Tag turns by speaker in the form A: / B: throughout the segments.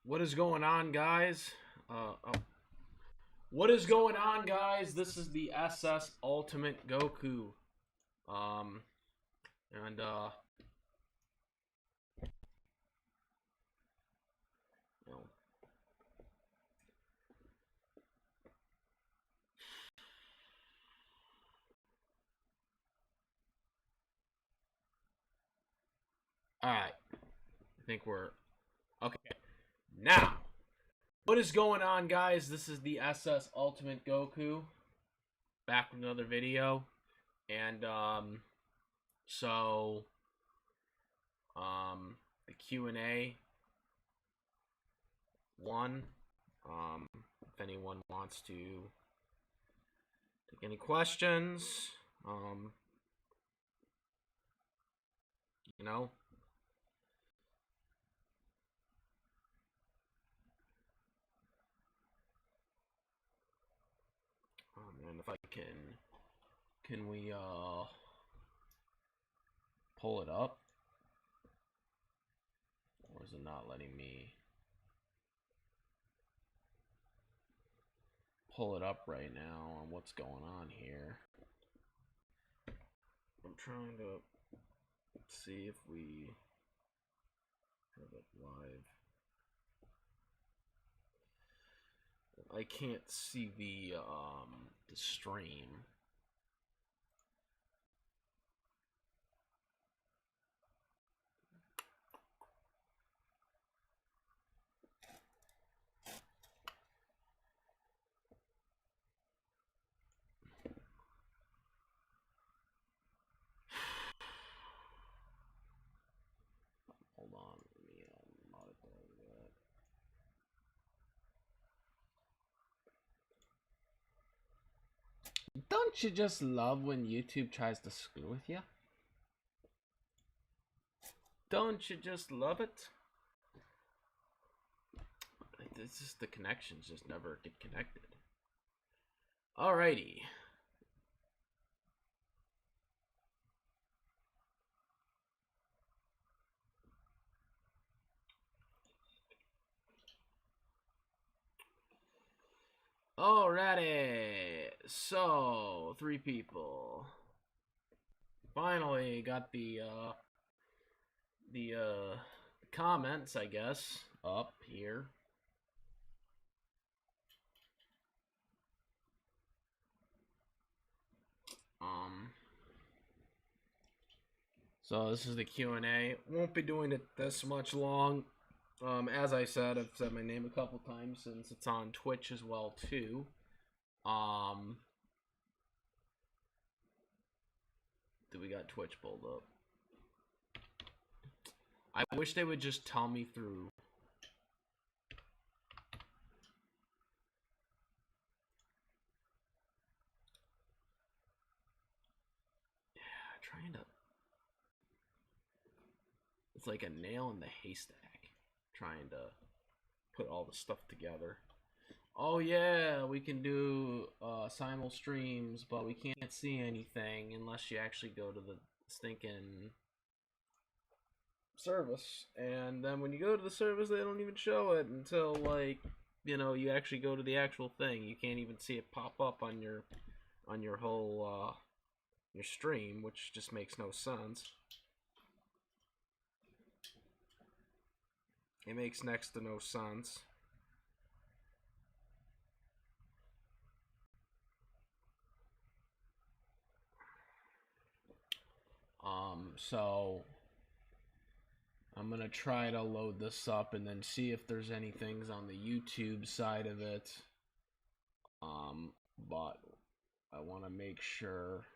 A: What is going on, guys? What is going on, guys? This is the SS Ultimate Goku. Um, and you know, all right. I think we're okay now. What is going on, guys? This is the SS Ultimate Goku. Back with another video, and so the Q&A one. If anyone wants to take any questions, you know. And if I can we pull it up? Or is it not letting me pull it up right now on what's going on here? I'm trying to see if we have it live. I can't see the stream. Hold on, let me modify that. Don't you just love when YouTube tries to screw with you? Don't you just love it? It's just the connections just never get connected. Alrighty. Alrighty. So, 3 people. Finally got the comments, I guess, up here. So this is the Q&A. Won't be doing it this much long. As I said, I've said my name a couple times since it's on Twitch as well too. Do we got Twitch pulled up? I wish they would just tell me through. Yeah, trying to. It's like a nail in the haystack, trying to put all the stuff together. Oh yeah, we can do simul streams, but we can't see anything unless you actually go to the stinking service. And then when you go to the service, they don't even show it until, like, you know, you actually go to the actual thing. You can't even see it pop up on your whole your stream, which just makes no sense. It makes next to no sense. So I'm gonna try to load this up and then see if there's any things on the YouTube side of it. But I want to make sure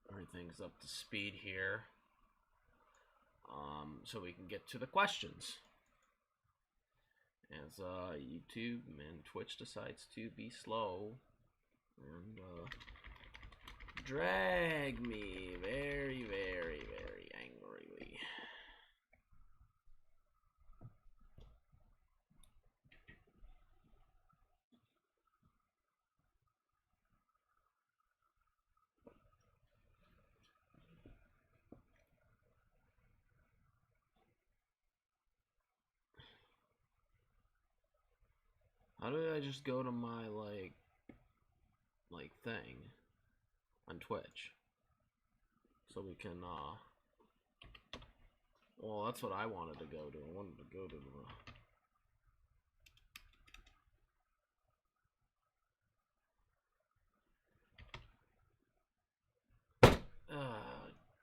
A: everything's up to speed here. So we can get to the questions. As YouTube and Twitch decides to be slow and drag me very, very, very angrily. How did I just go to my thing on Twitch? So we can well, that's what I wanted to go to. I wanted to go to the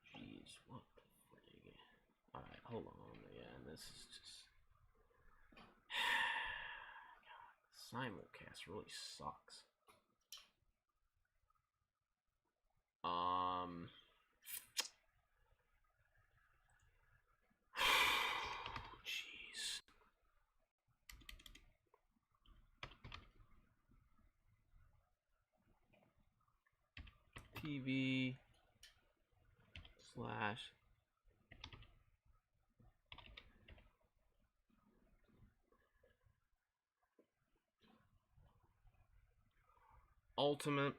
A: jeez, what the frig? Alright, hold on. Yeah, and this is just God, simulcast really sucks. Jeez. TV slash ultimate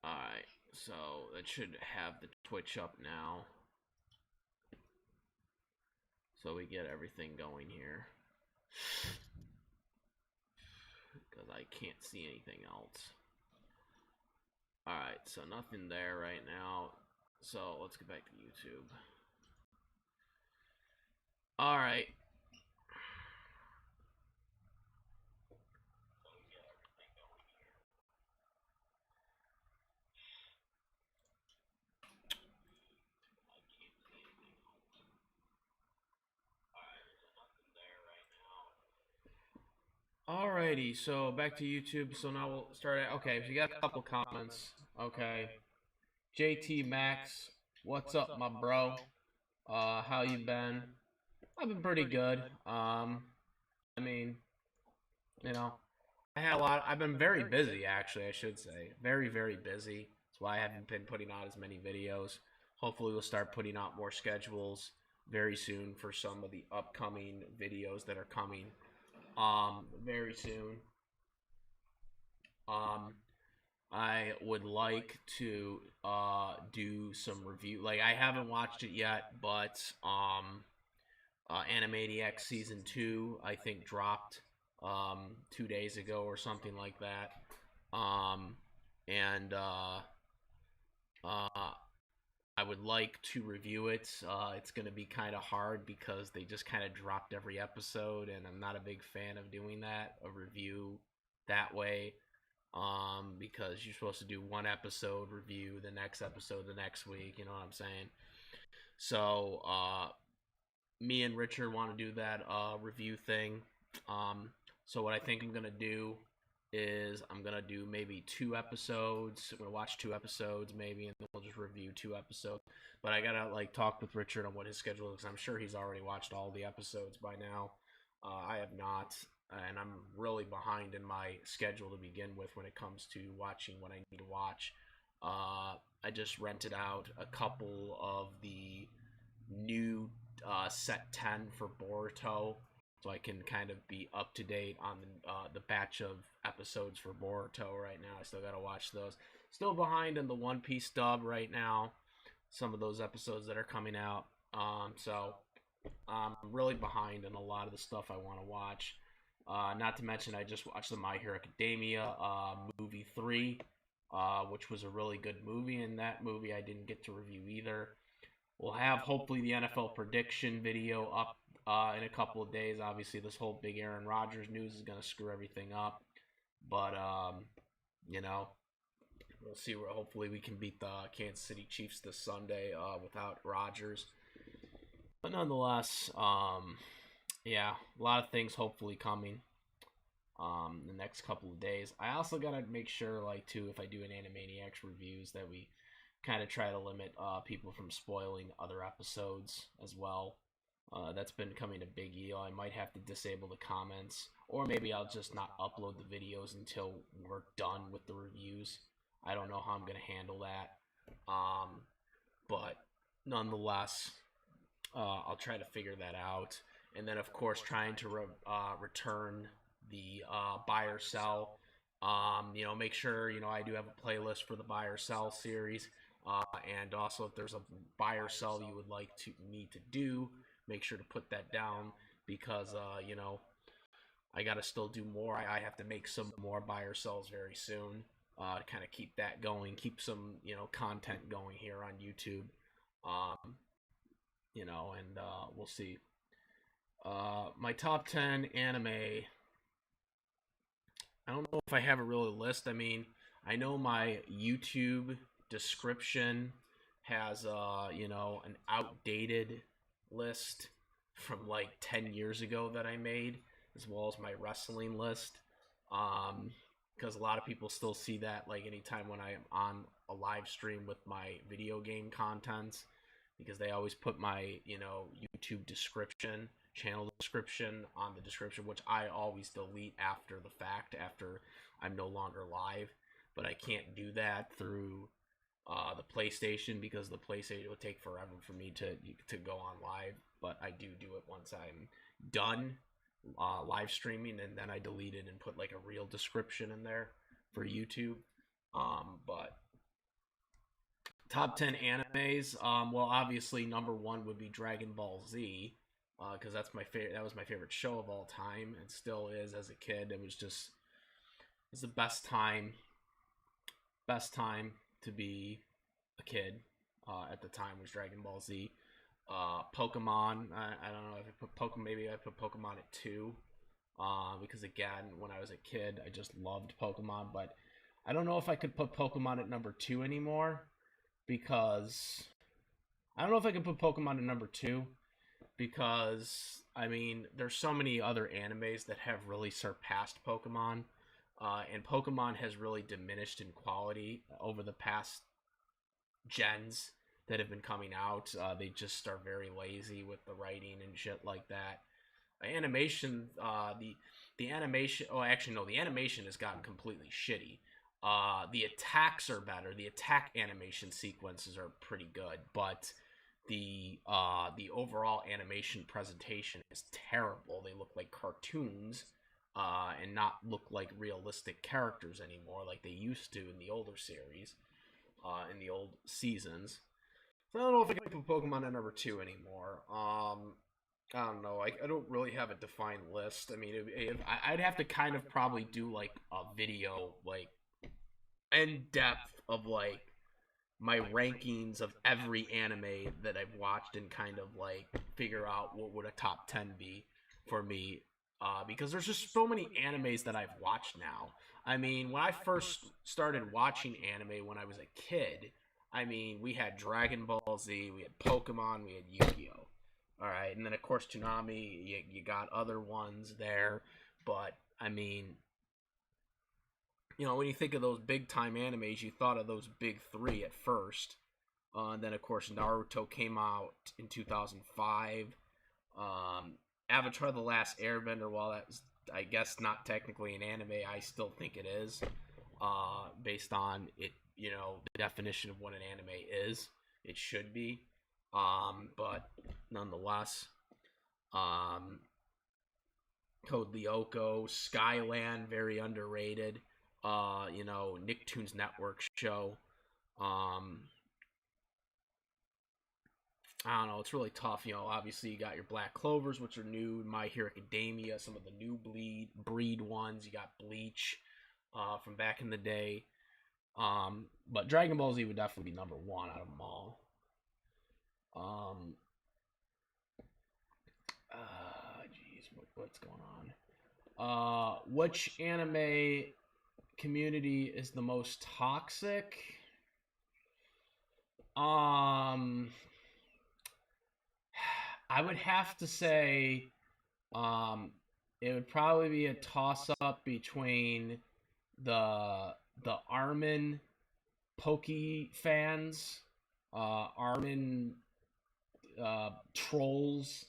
A: Alright, so that should have the Twitch up now. So we get everything going here. Because I can't see anything else. Alright, so nothing there right now. So let's get back to YouTube. Alright. Alrighty, so back to YouTube. So now we'll start at, okay, so you got a couple comments. Okay. JT Max, what's up, my bro? How you been? I've been pretty good. I mean, you know, I've been very busy, actually, I should say. Very, very busy. That's why I haven't been putting out as many videos. Hopefully we'll start putting out more schedules very soon for some of the upcoming videos that are coming. Very soon. I would like to do some review. Like, I haven't watched it yet, but Animaniacs Season 2, I think, dropped 2 days ago or something like that. I would like to review it. It's going to be kind of hard because they just kind of dropped every episode, and I'm not a big fan of doing that, a review that way, because you're supposed to do one episode review, the next episode the next week, you know what I'm saying? So, me and Richard want to do that review thing. So what I think I'm going to do is I'm going to do maybe 2 episodes. I'm going to watch 2 episodes maybe, and then we'll just review 2 episodes. But I got to like talk with Richard on what his schedule is. I'm sure he's already watched all the episodes by now. I have not, and I'm really behind in my schedule to begin with when it comes to watching what I need to watch. I just rented out a couple of the new set 10 for Boruto, so I can kind of be up to date on the batch of episodes for Boruto right now. I still gotta watch those. Still behind in the One Piece dub right now. Some of those episodes that are coming out. So I'm really behind in a lot of the stuff I want to watch. Not to mention, I just watched the My Hero Academia movie 3, which was a really good movie. And that movie I didn't get to review either. We'll have hopefully the NFL prediction video up in a couple of days. Obviously, this whole big Aaron Rodgers news is going to screw everything up. But, you know, we'll see where hopefully we can beat the Kansas City Chiefs this Sunday without Rodgers. But nonetheless, yeah, a lot of things hopefully coming the next couple of days. I also got to make sure, like, too, if I do an Animaniacs reviews, that we kind of try to limit people from spoiling other episodes as well. That's been becoming a big deal. I might have to disable the comments, or maybe I'll just not upload the videos until we're done with the reviews. I don't know how I'm going to handle that. But nonetheless, I'll try to figure that out. And then, of course, trying to return the buy or sell. You know, make sure, you know, I do have a playlist for the buy or sell series. And also, if there's a buy or sell you would like to me to do, make sure to put that down because you know, I gotta still do more. I have to make some more buy or sells very soon to kind of keep that going, keep some content going here on YouTube. Um, and we'll see. My top 10 anime. I don't know if I have a real list. I mean, I know my YouTube description has an outdated list from like 10 years ago that I made, as well as my wrestling list. Because a lot of people still see that like anytime when I am on a live stream with my video game contents, because they always put my YouTube description, channel description on the description, which I always delete after the fact, after I'm no longer live. But I can't do that through the PlayStation because the PlayStation would take forever for me to go on live. But I do it once I'm done live streaming, and then I delete it and put like a real description in there for YouTube. But top 10 animes. Well, obviously number one would be Dragon Ball Z, because that's my favorite. That was my favorite show of all time, and still is as a kid. It's the best time to be a kid. At the time was Dragon Ball Z. Pokemon. I don't know if I put Pokemon. Maybe I put Pokemon at 2. Because again, when I was a kid, I just loved Pokemon. But I don't know if I could put Pokemon at number 2 anymore, because I don't know if I can put Pokemon at number 2, because I mean there's so many other animes that have really surpassed Pokemon, and Pokemon has really diminished in quality over the past gens that have been coming out. They just are very lazy with the writing and shit like that. Animation, the animation. Oh, actually, no. The animation has gotten completely shitty. The attacks are better. The attack animation sequences are pretty good, but the overall animation presentation is terrible. They look like cartoons, and not look like realistic characters anymore, like they used to in the older series, in the old seasons. So I don't know if I can put Pokemon at number 2 anymore. I don't know. I don't really have a defined list. I mean, I'd have to kind of probably do like a video, like in depth of like my rankings of every anime that I've watched, and kind of like figure out what would a top 10 be for me. Because there's just so many animes that I've watched now. I mean, when I first started watching anime when I was a kid, I mean, we had Dragon Ball Z, we had Pokemon, we had Yu-Gi-Oh! Alright, and then of course Toonami, you got other ones there, but, I mean, when you think of those big-time animes, you thought of those big 3 at first, and then of course Naruto came out in 2005, Avatar: The Last Airbender, while that's, I guess, not technically an anime, I still think it is, based on it, the definition of what an anime is. It should be. But nonetheless, Code Lyoko, Skyland, very underrated. Nicktoons Network show. I don't know. It's really tough. Obviously you got your Black Clovers, which are new. My Hero Academia, some of the new breed ones. You got Bleach, from back in the day. But Dragon Ball Z would definitely be number 1 out of them all. What's going on? Which anime community is the most toxic? I would have to say, it would probably be a toss-up between the Armin Pokey fans, Armin trolls,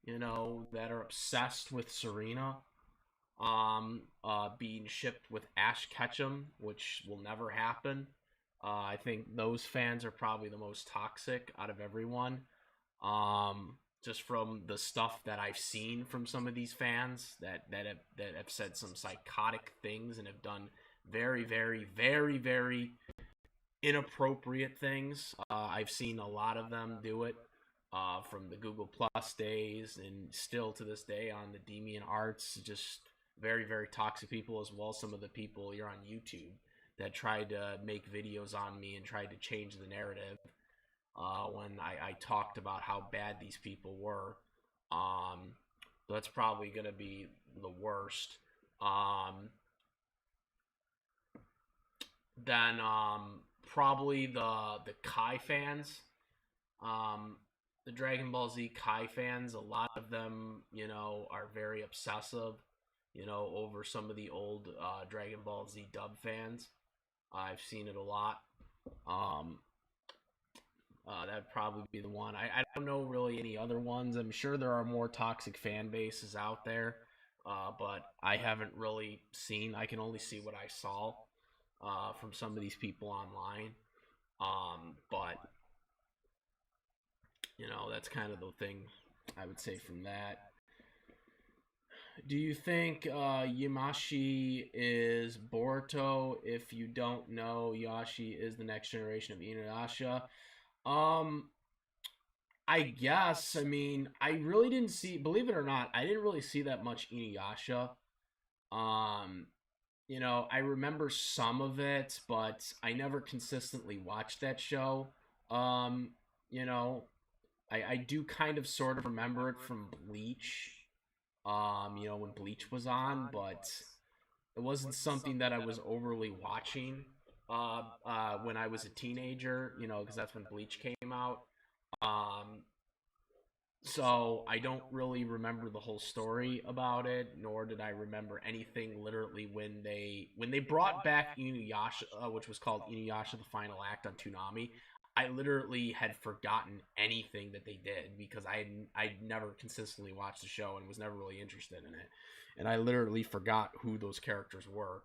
A: that are obsessed with Serena, being shipped with Ash Ketchum, which will never happen. I think those fans are probably the most toxic out of everyone. Just from the stuff that I've seen from some of these fans that have said some psychotic things and have done very, very, very, very inappropriate things. I've seen a lot of them do it from the Google Plus days and still to this day on the Deviant Arts. Just very, very toxic people, as well as some of the people here on YouTube that tried to make videos on me and tried to change the narrative when I talked about how bad these people were. Um, that's probably going to be the worst. Then probably the Kai fans, the Dragon Ball Z Kai fans. A lot of them, are very obsessive, over some of the old Dragon Ball Z dub fans. I've seen it a lot. Um, that'd probably be the one. I don't know really any other ones. I'm sure there are more toxic fan bases out there, but I haven't really seen. I can only see what I saw from some of these people online. But that's kind of the thing I would say from that. Do you think Yamashi is Boruto? If you don't know, Yashi is the next generation of Inuyasha. Um, I guess. I mean, I really didn't see. Believe it or not, I didn't really see that much Inuyasha. Um, I remember some of it, but I never consistently watched that show. Um, you know, I do kind of sort of remember it from Bleach. When Bleach was on, but it wasn't something that I was overly watching when I was a teenager, because that's when Bleach came out. Um, so I don't really remember the whole story about it, nor did I remember anything literally when they brought back Inuyasha, which was called Inuyasha: The Final Act on Toonami. I literally had forgotten anything that they did because I'd never consistently watched the show and was never really interested in it, and I literally forgot who those characters were.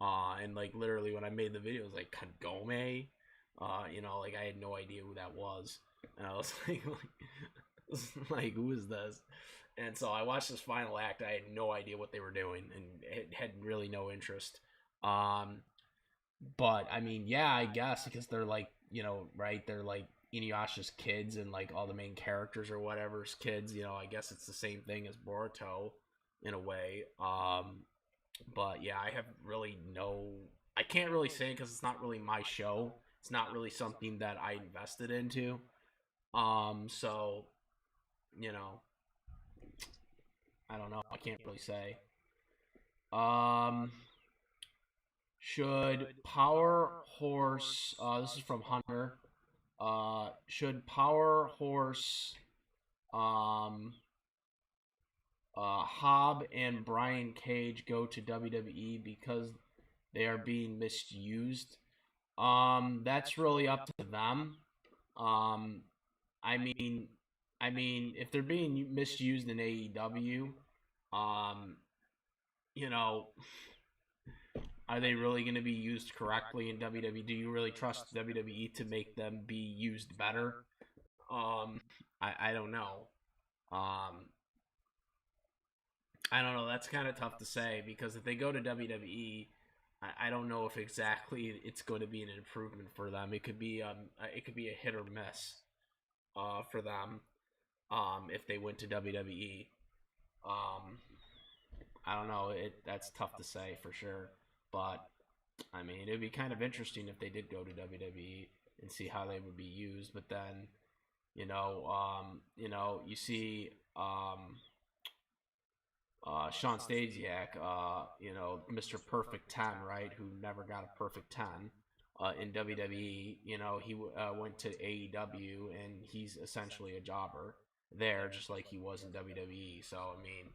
A: And like literally when I made the video, it was like Kagome, like I had no idea who that was, and I was like, who is this? And so I watched this final act. I had no idea what they were doing and it had really no interest. But I mean, yeah, I guess because they're like, right? They're like Inuyasha's kids and like all the main characters or whatever's kids. I guess it's the same thing as Boruto in a way. But yeah, I have really I can't really say because it's not really my show. It's not really something that I invested into. So I don't know. I can't really say. Um, should Power Horse? This is from Hunter. Should Power Horse, um, Hobb and Brian Cage go to WWE because they are being misused? That's really up to them. Um, I mean, if they're being misused in AEW, um, you know, are they really going to be used correctly in WWE? Do you really trust WWE to make them be used better? I don't know. Um, I don't know. That's kind of tough to say because if they go to WWE, I don't know if exactly it's going to be an improvement for them. It could be a hit or miss for them if they went to WWE. Um, I don't know. That's tough to say for sure, but I mean, it'd be kind of interesting if they did go to WWE and see how they would be used. But then, you see, Sean Stasiak, Mr. Perfect 10, right? Who never got a perfect 10 in WWE. He went to AEW and he's essentially a jobber there, just like he was in WWE. So I mean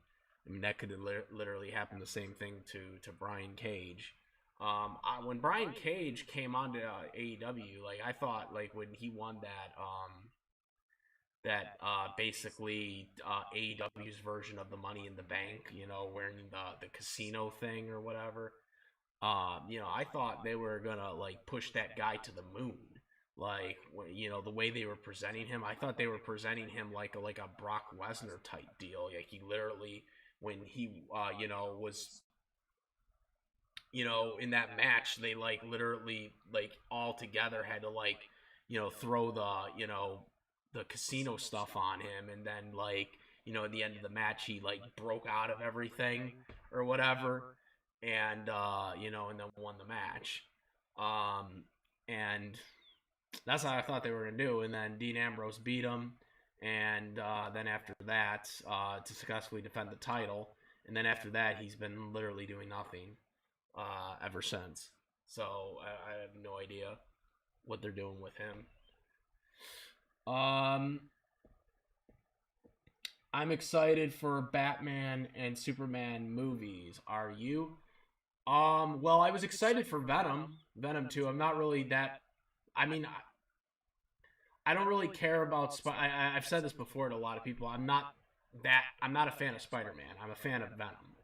A: that could literally happen the same thing to Brian Cage. When Brian Cage came onto AEW, like I thought, like when he won that basically AEW's version of the Money in the Bank, wearing the casino thing or whatever. I thought they were gonna like push that guy to the moon. Like, the way they were presenting him, I thought they were presenting him like a Brock Lesnar type deal. Like he literally, when he was in that match, they like literally like all together had to like, throw the casino stuff on him, and then like, at the end of the match, he like broke out of everything or whatever, and and then won the match. And that's how I thought they were gonna do. And then Dean Ambrose beat him, and then after that, to successfully defend the title. And then after that, he's been literally doing nothing ever since. So I have no idea what they're doing with him. I'm excited for Batman and Superman movies. Are you? Well, I was excited for Venom 2. I'm not really that. I mean, I don't really care about. I've said this before to a lot of people. I'm not a fan of Spider-Man. I'm a fan of Venom.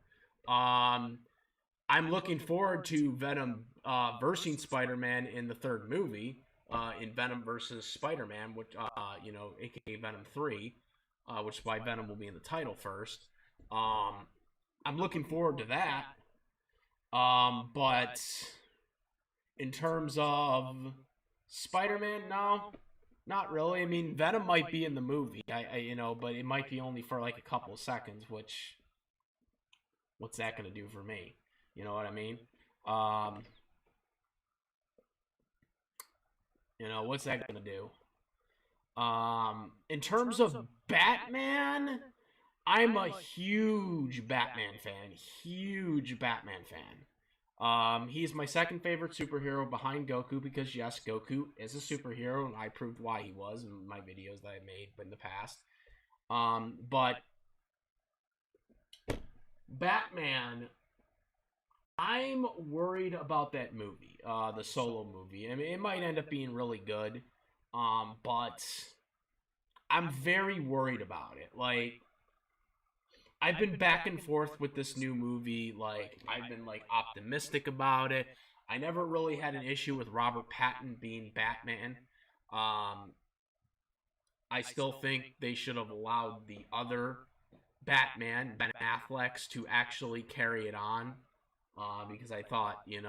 A: I'm looking forward to Venom versus Spider-Man in the third movie, in Venom versus Spider-Man, which aka Venom 3, which is why Venom will be in the title first. I'm looking forward to that. But in terms of Spider-Man, no, not really. I mean, Venom might be in the movie, but it might be only for like a couple of seconds. Which, what's that gonna do for me? You know what I mean? What's that gonna do? In terms of Batman, I'm a huge Batman fan. Huge Batman fan. He's my second favorite superhero behind Goku because, yes, Goku is a superhero, and I proved why he was in my videos that I made in the past. But Batman, I'm worried about that movie, the Solo movie. I mean, it might end up being really good, but I'm very worried about it. Like, I've been back and forth with this new movie. Like, I've been like optimistic about it. I never really had an issue with Robert Pattinson being Batman. I still think they should have allowed the other Batman, Ben Affleck's, to actually carry it on. Because I thought, you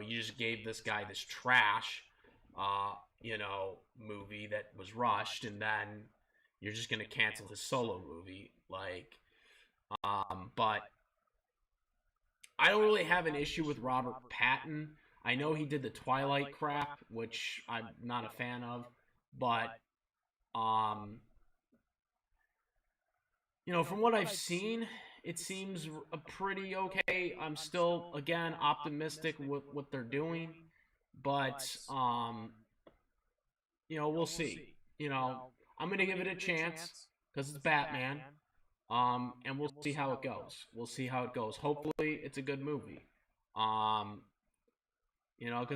A: just gave this guy this trash, movie that was rushed, and then you're just gonna cancel his Solo movie, like, but I don't really have an issue with Robert Pattinson. I know he did the Twilight crap, which I'm not a fan of, but from what I've seen, it seems pretty okay. I'm still, again, optimistic with what they're doing, but we'll see. I'm gonna give it a chance because it's Batman, and we'll see how it goes. We'll see how it goes. Hopefully, it's a good movie. Because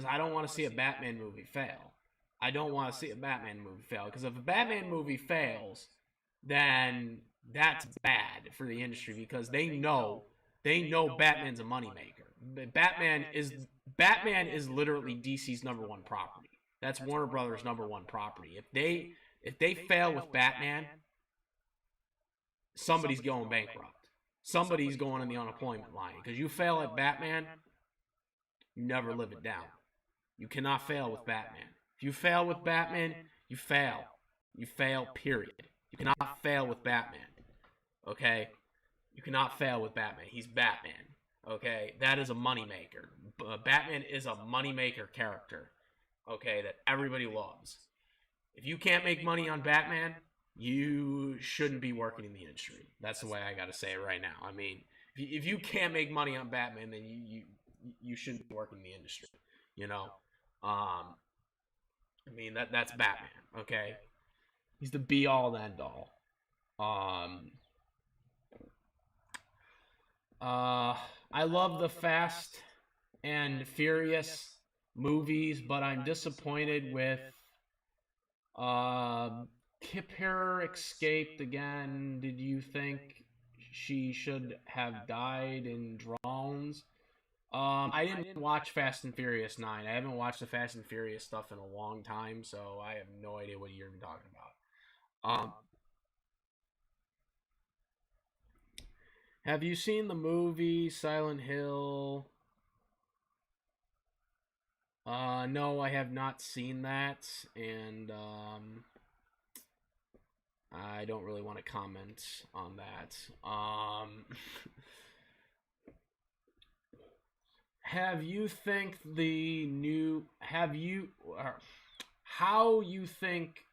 A: I don't want to see a Batman movie fail. I don't want to see a Batman movie fail, because if a Batman movie fails, then that's bad for the industry, because they know Batman's a moneymaker. Batman is literally DC's #1 property. That's Warner Brothers' #1 property. If they fail with Batman, somebody's going bankrupt. Somebody's going on the unemployment line, because you fail at Batman, you never live it down. You cannot fail with Batman. If you fail with Batman, you fail. You fail, period. You cannot fail with Batman. Okay? You cannot fail with Batman. He's Batman. Okay? That is a moneymaker. Batman is a moneymaker character. Okay? That everybody loves. If you can't make money on Batman, you shouldn't be working in the industry. That's the way I gotta say it right now. I mean, if you can't make money on Batman, then you shouldn't be working in the industry. I mean, that's Batman, okay? He's the be-all and end-all. I love the Fast and Furious movies, but I'm disappointed with Kipper escaped again. Did you think she should have died in drones? I didn't watch Fast and Furious 9. I haven't watched the Fast and Furious stuff in a long time, so I have no idea what you're talking about. Have you seen the movie Silent Hill? No, I have not seen that, and I don't really want to comment on that. Have you think the new have you how you think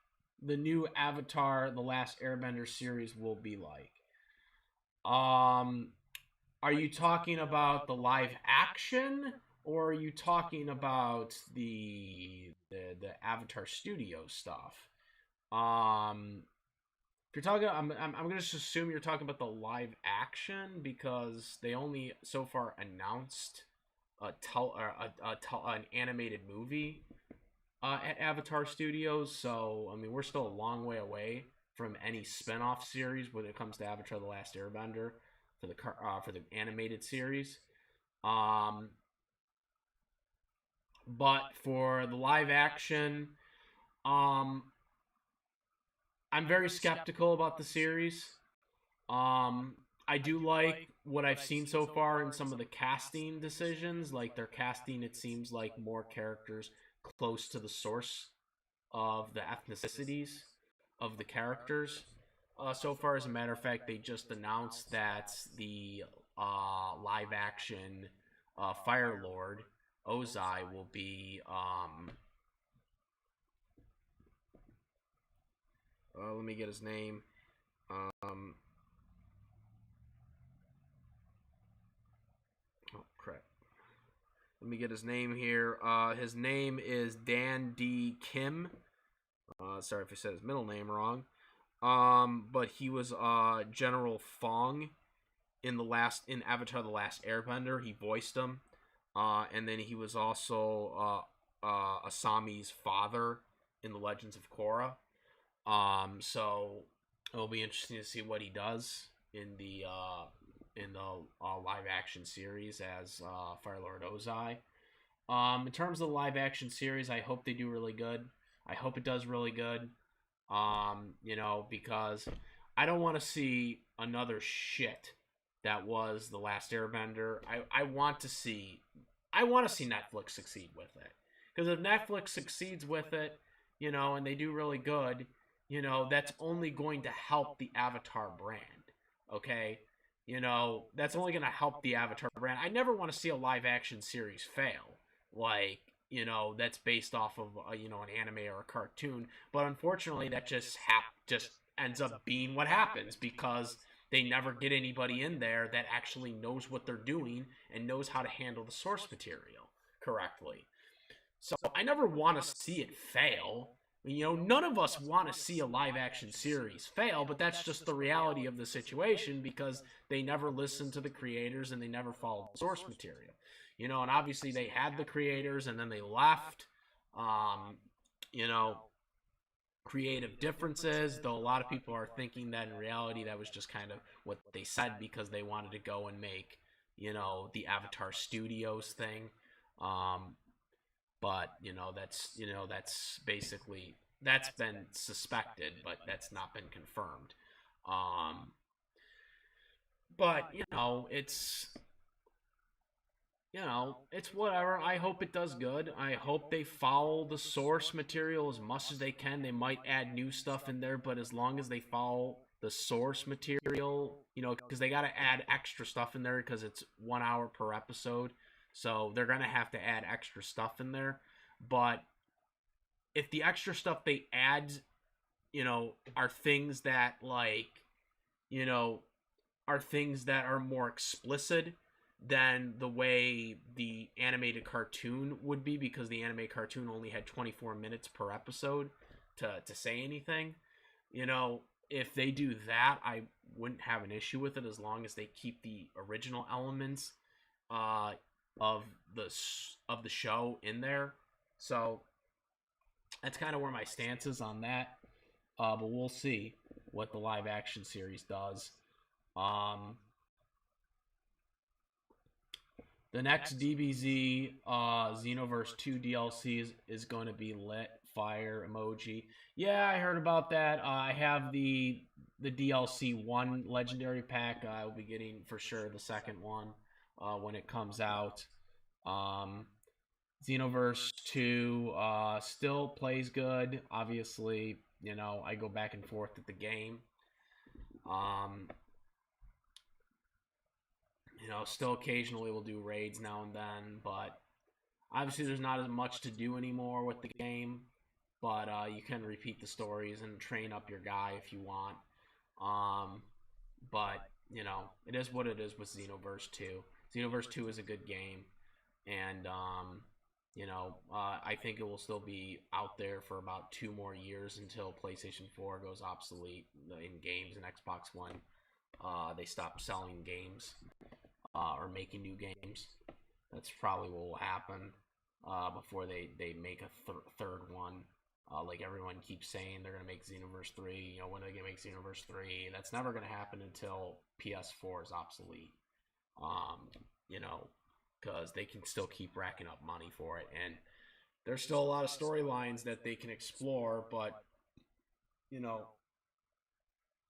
A: the new Avatar: The Last Airbender series will be like? Um, are you talking about the live action, or are you talking about the Avatar Studio stuff? Um, if you're talking, I'm gonna just assume you're talking about the live action because they only so far announced an animated movie at Avatar Studios. So I mean, we're still a long way away from any spin-off series when it comes to Avatar: The Last Airbender for the animated series. Um, but for the live action, um, I'm very skeptical about the series. I do like what I've seen so far in some of the casting decisions. Like they're casting, it seems like more characters close to the source of the ethnicities of the characters. So far, as a matter of fact, they just announced that the live action Fire Lord Ozai will be. Let me get his name. Um, oh crap! Let me get his name here. His name is Dan D. Kim. Sorry if I said his middle name wrong. But he was General Fong in Avatar: The Last Airbender. He voiced him, and then he was also Asami's father in the Legends of Korra. So it'll be interesting to see what he does in the live action series as Fire Lord Ozai. In terms of the live action series, I hope they do really good. I hope it does really good. Because I don't want to see another shit that was The Last Airbender. I want to see Netflix succeed with it. Because if Netflix succeeds with it, and they do really good, that's only going to help the Avatar brand. Okay? That's only going to help the Avatar brand. I never want to see a live action series fail. Like, that's based off of an anime or a cartoon. But unfortunately, that just ends up being what happens because they never get anybody in there that actually knows what they're doing and knows how to handle the source material correctly. So I never want to see it fail. None of us want to see a live action series fail, but that's just the reality of the situation because they never listened to the creators and they never followed the source material. And obviously they had the creators and then they left. Um, you know, Creative differences, though a lot of people are thinking that in reality that was just kind of what they said because they wanted to go and make, the Avatar Studios thing. Um, but that's basically that's been suspected, but that's not been confirmed. Um, but it's whatever. I hope it does good. I hope they follow the source material as much as they can. They might add new stuff in there, but as long as they follow the source material, because they got to add extra stuff in there because it's 1 hour per episode. So they're going to have to add extra stuff in there. But if the extra stuff they add, are things that you know, are things that are more explicit than the way the animated cartoon would be because the animated cartoon only had 24 minutes per episode to say anything. If they do that, I wouldn't have an issue with it as long as they keep the original elements uh, of the show in there. So that's kind of where my stance is on that. But we'll see what the live action series does. Um, The next DBZ Xenoverse 2 DLC is going to be lit fire emoji. Yeah, I heard about that. I have the DLC 1 legendary pack. I will be getting for sure the second one when it comes out. Um, Xenoverse 2 still plays good. Obviously, you know, I go back and forth with the game. Um, you know, still occasionally we'll do raids now and then, but obviously there's not as much to do anymore with the game. But you can repeat the stories and train up your guy if you want. Um, but you know, it is what it is with Xenoverse 2. Xenoverse 2 is a good game, and you know, I think it will still be out there for about 2 more years until PlayStation 4 goes obsolete in games and Xbox One. They stop selling games or making new games. That's probably what will happen before they make a third one. Like everyone keeps saying they're gonna make Xenoverse 3. You know, when are they gonna make Xenoverse 3? That's never gonna happen until PS4 is obsolete. Um, you know, because they can still keep racking up money for it, and there's still a lot of storylines that they can explore, but you know,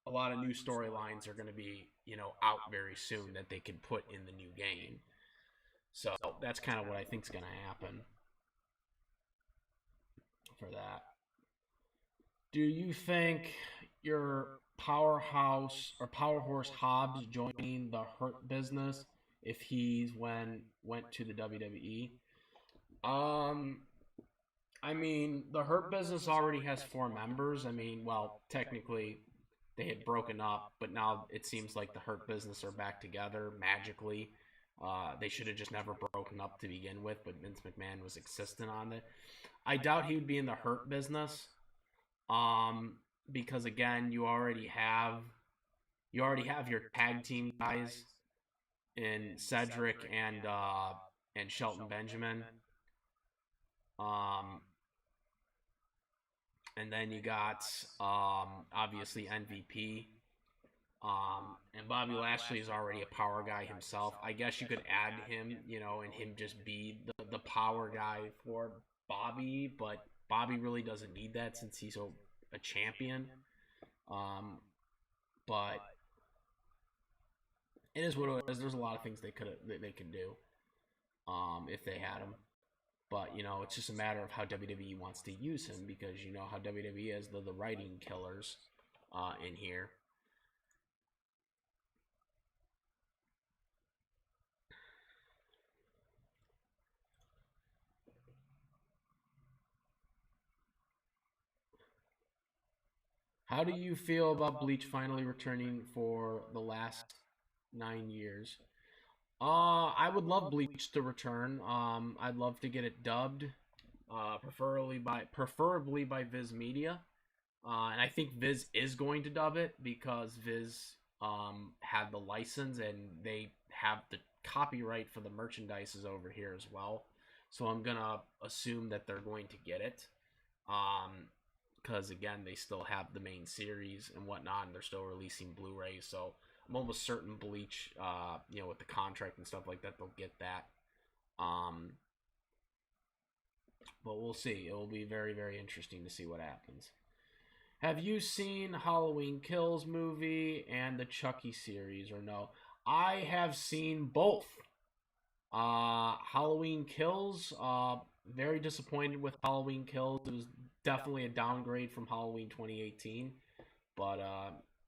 A: a lot of new storylines are going to be, you know, out very soon that they can put in the new game. So that's kind of what I think is going to happen for that. Do you think your powerhouse or power horse Hobbs joining the Hurt Business if he's went to the WWE? Um, I mean, the Hurt Business already has 4 members. I mean, well, technically they had broken up, but now it seems like the Hurt Business are back together magically. They should have just never broken up to begin with, but Vince McMahon was insistent on it. I doubt he would be in the Hurt Business, um, because again, you already have your tag team guys in Cedric and Shelton Benjamin. Um, and then you got obviously MVP. And Bobby Lashley is already a power guy himself. I guess you could add him, you know, and him just be the power guy for Bobby, but Bobby really doesn't need that since he's a champion. Um, but it is what it is. There's a lot of things they could do if they had him. But you know, it's just a matter of how WWE wants to use him because you know how WWE is the writing killers in here. How do you feel about Bleach finally returning for the last 9 years? I would love Bleach to return. I'd love to get it dubbed, preferably by Viz Media. And I think Viz is going to dub it because Viz had the license and they have the copyright for the merchandises over here as well. So I'm gonna assume that they're going to get it. Because again, they still have the main series and whatnot, and they're still releasing Blu-rays. So I'm almost certain Bleach, you know, with the contract and stuff like that, they'll get that. Um, but we'll see. It will be very, very interesting to see what happens. Have you seen Halloween Kills movie and the Chucky series or no? I have seen both. Halloween Kills. Very disappointed with Halloween Kills. It was definitely a downgrade from Halloween 2018, but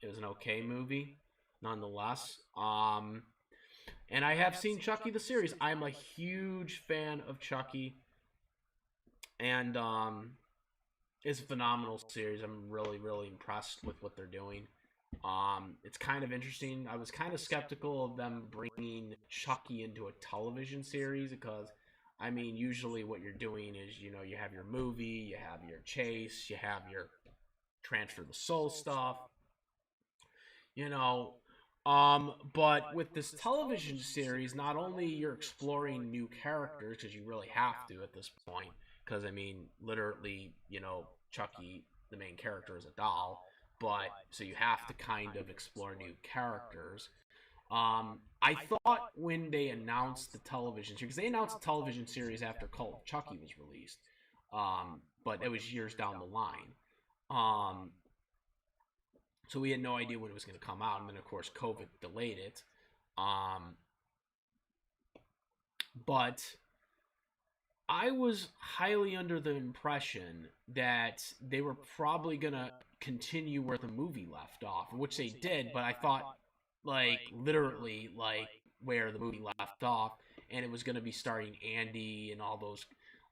A: it was an okay movie nonetheless. And I have seen Chucky the series. I'm a huge fan of Chucky, and it's a phenomenal series. I'm really, really impressed with what they're doing. It's kind of interesting. I was kind of skeptical of them bringing Chucky into a television series because, I mean, usually what you're doing is, you know, you have your movie, you have your chase, you have your transfer the soul stuff, you know. But with this television series, not only you're exploring new characters because you really have to at this point, because I mean, literally, you know, Chucky, the main character, is a doll, but so you have to kind of explore new characters. I thought when they announced the television series, because they announced the television series after Cult of Chucky was released, but it was years down the line. Um, so we had no idea when it was going to come out, and then of course COVID delayed it. Um, but I was highly under the impression that they were probably gonna continue where the movie left off, which they did, but I thought like literally like where the movie left off, and it was gonna be starring Andy and all those,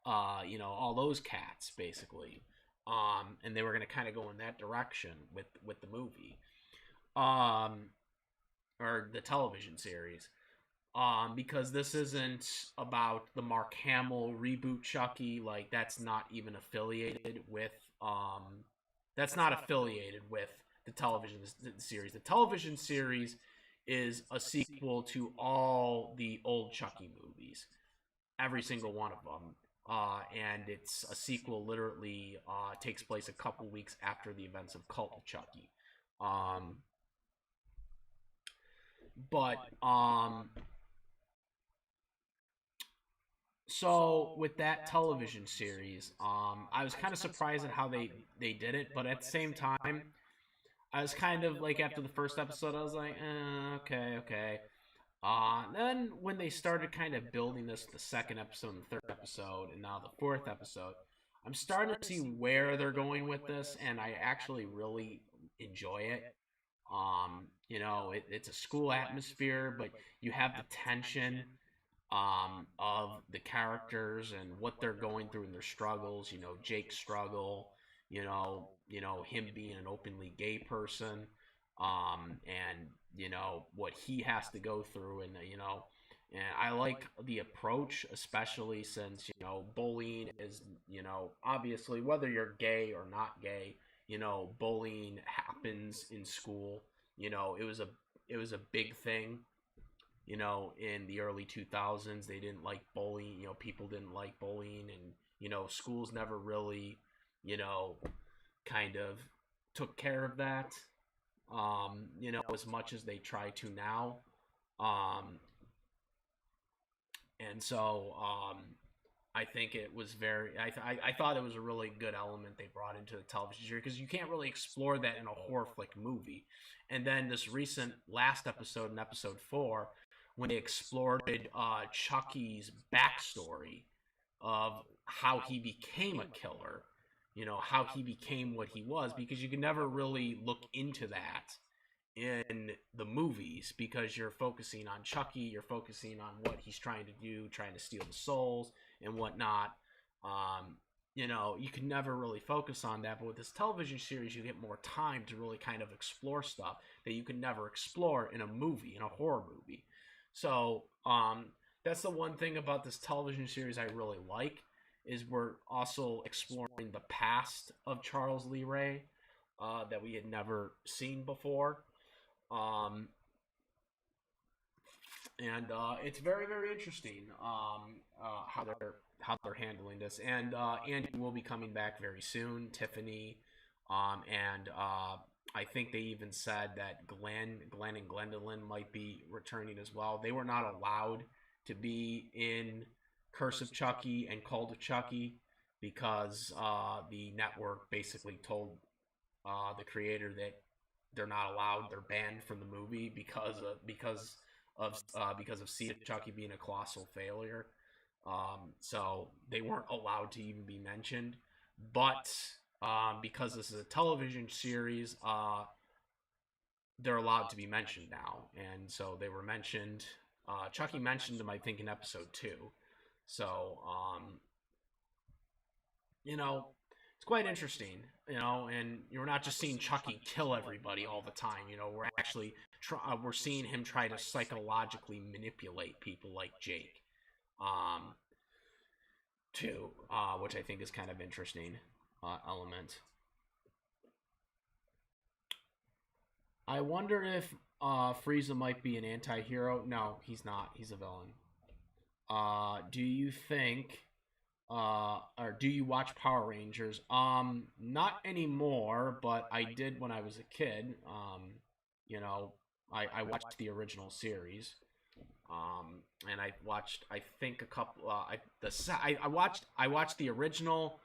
A: all those cats basically, and they were gonna kind of go in that direction with the movie, um, or the television series. Because this isn't about the Mark Hamill reboot Chucky. Like that's not affiliated with the television series. The television series is a sequel to all the old Chucky movies, every single one of them. And it's a sequel. Literally, takes place a couple weeks after the events of Cult of Chucky. Um, but so with that television series, I was kind of surprised at how they did it, but at the same time, I was kind of like after the first episode, I was like, okay, okay. Then when they started kind of building this, the second episode, and the third episode, and now the fourth episode, I'm starting to see where they're going with this, and I actually really enjoy it. It's a school atmosphere, but you have the tension of the characters and what they're going through and their struggles. Jake's struggle. Him being an openly gay person, and what he has to go through, and I like the approach, especially since bullying is obviously whether you're gay or not gay, bullying happens in school. It was a big thing in the early 2000s. They didn't like bullying. People didn't like bullying, and schools never really, kind of took care of that. As much as they try to now. Um, and so I think it was I thought it was a really good element they brought into the television series, because you can't really explore that in a horror flick movie. And then this recent last episode, in episode 4, when they explored Chucky's backstory of how he became a killer, how he became what he was, because you can never really look into that in the movies, because you're focusing on Chucky, you're focusing on what he's trying to do, trying to steal the souls and whatnot. You can never really focus on that, but with this television series, you get more time to really kind of explore stuff that you can never explore in a movie, in a horror movie. So that's the one thing about this television series I really like, is we're also exploring the past of Charles Lee Ray, that we had never seen before. Um, and it's very, very interesting, how they're handling this. And Andy will be coming back very soon. Tiffany, and I think they even said that Glenn and Gwendolyn might be returning as well. They were not allowed to be in Curse of Chucky and Cult of Chucky, because the network basically told the creator that they're not allowed. They're banned from the movie because of Seed of Chucky being a colossal failure. So they weren't allowed to even be mentioned. But because this is a television series, they're allowed to be mentioned now, and so they were mentioned. Chucky mentioned them, I think, in episode 2. So, it's quite interesting, and you're not just seeing Chucky kill everybody all the time. We're actually we're seeing him try to psychologically manipulate people like Jake, um, too, which I think is kind of interesting element. I wonder if Frieza might be an anti-hero. No, he's not. He's a villain. Do you think, or do you watch Power Rangers? Not anymore, but I did when I was a kid. You know, I watched the original series. And I watched, I think, a couple. I watched the original,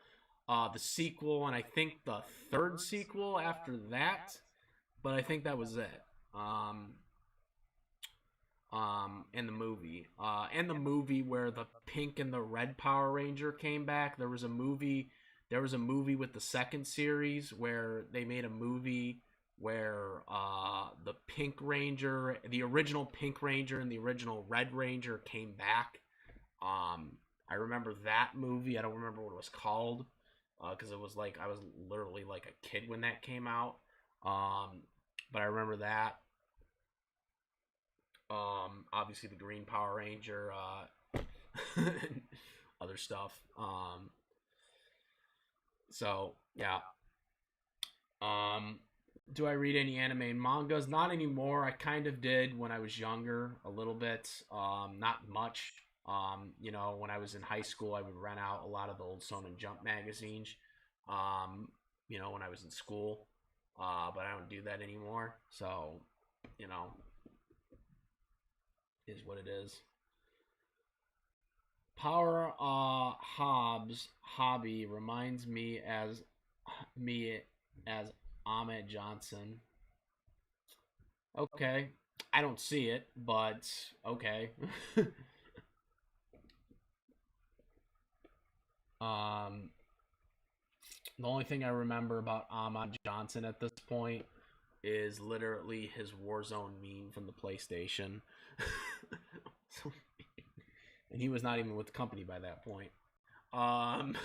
A: the sequel, and I think the third sequel after that. But I think that was it. Um, in the movie. And the movie where the pink and the red Power Ranger came back. There was a movie. There was a movie with the second series where they made a movie where the Pink Ranger, the original Pink Ranger, and the original Red Ranger came back. I remember that movie. I don't remember what it was called because it was like I was literally like a kid when that came out. But I remember that. Obviously the Green Power Ranger, other stuff. So yeah. Um, do I read any anime and mangas? Not anymore. I kind of did when I was younger, a little bit. Not much. When I was in high school, I would rent out a lot of the old Shonen Jump magazines. Um, when I was in school. But I don't do that anymore. So, you know, is what it is. Power Hobbs hobby reminds me as Ahmed Johnson. Okay. I don't see it, but okay. um the only thing I remember about Ahmad Johnson at this point is literally his Warzone meme from the PlayStation. So, and he was not even with the company by that point. Um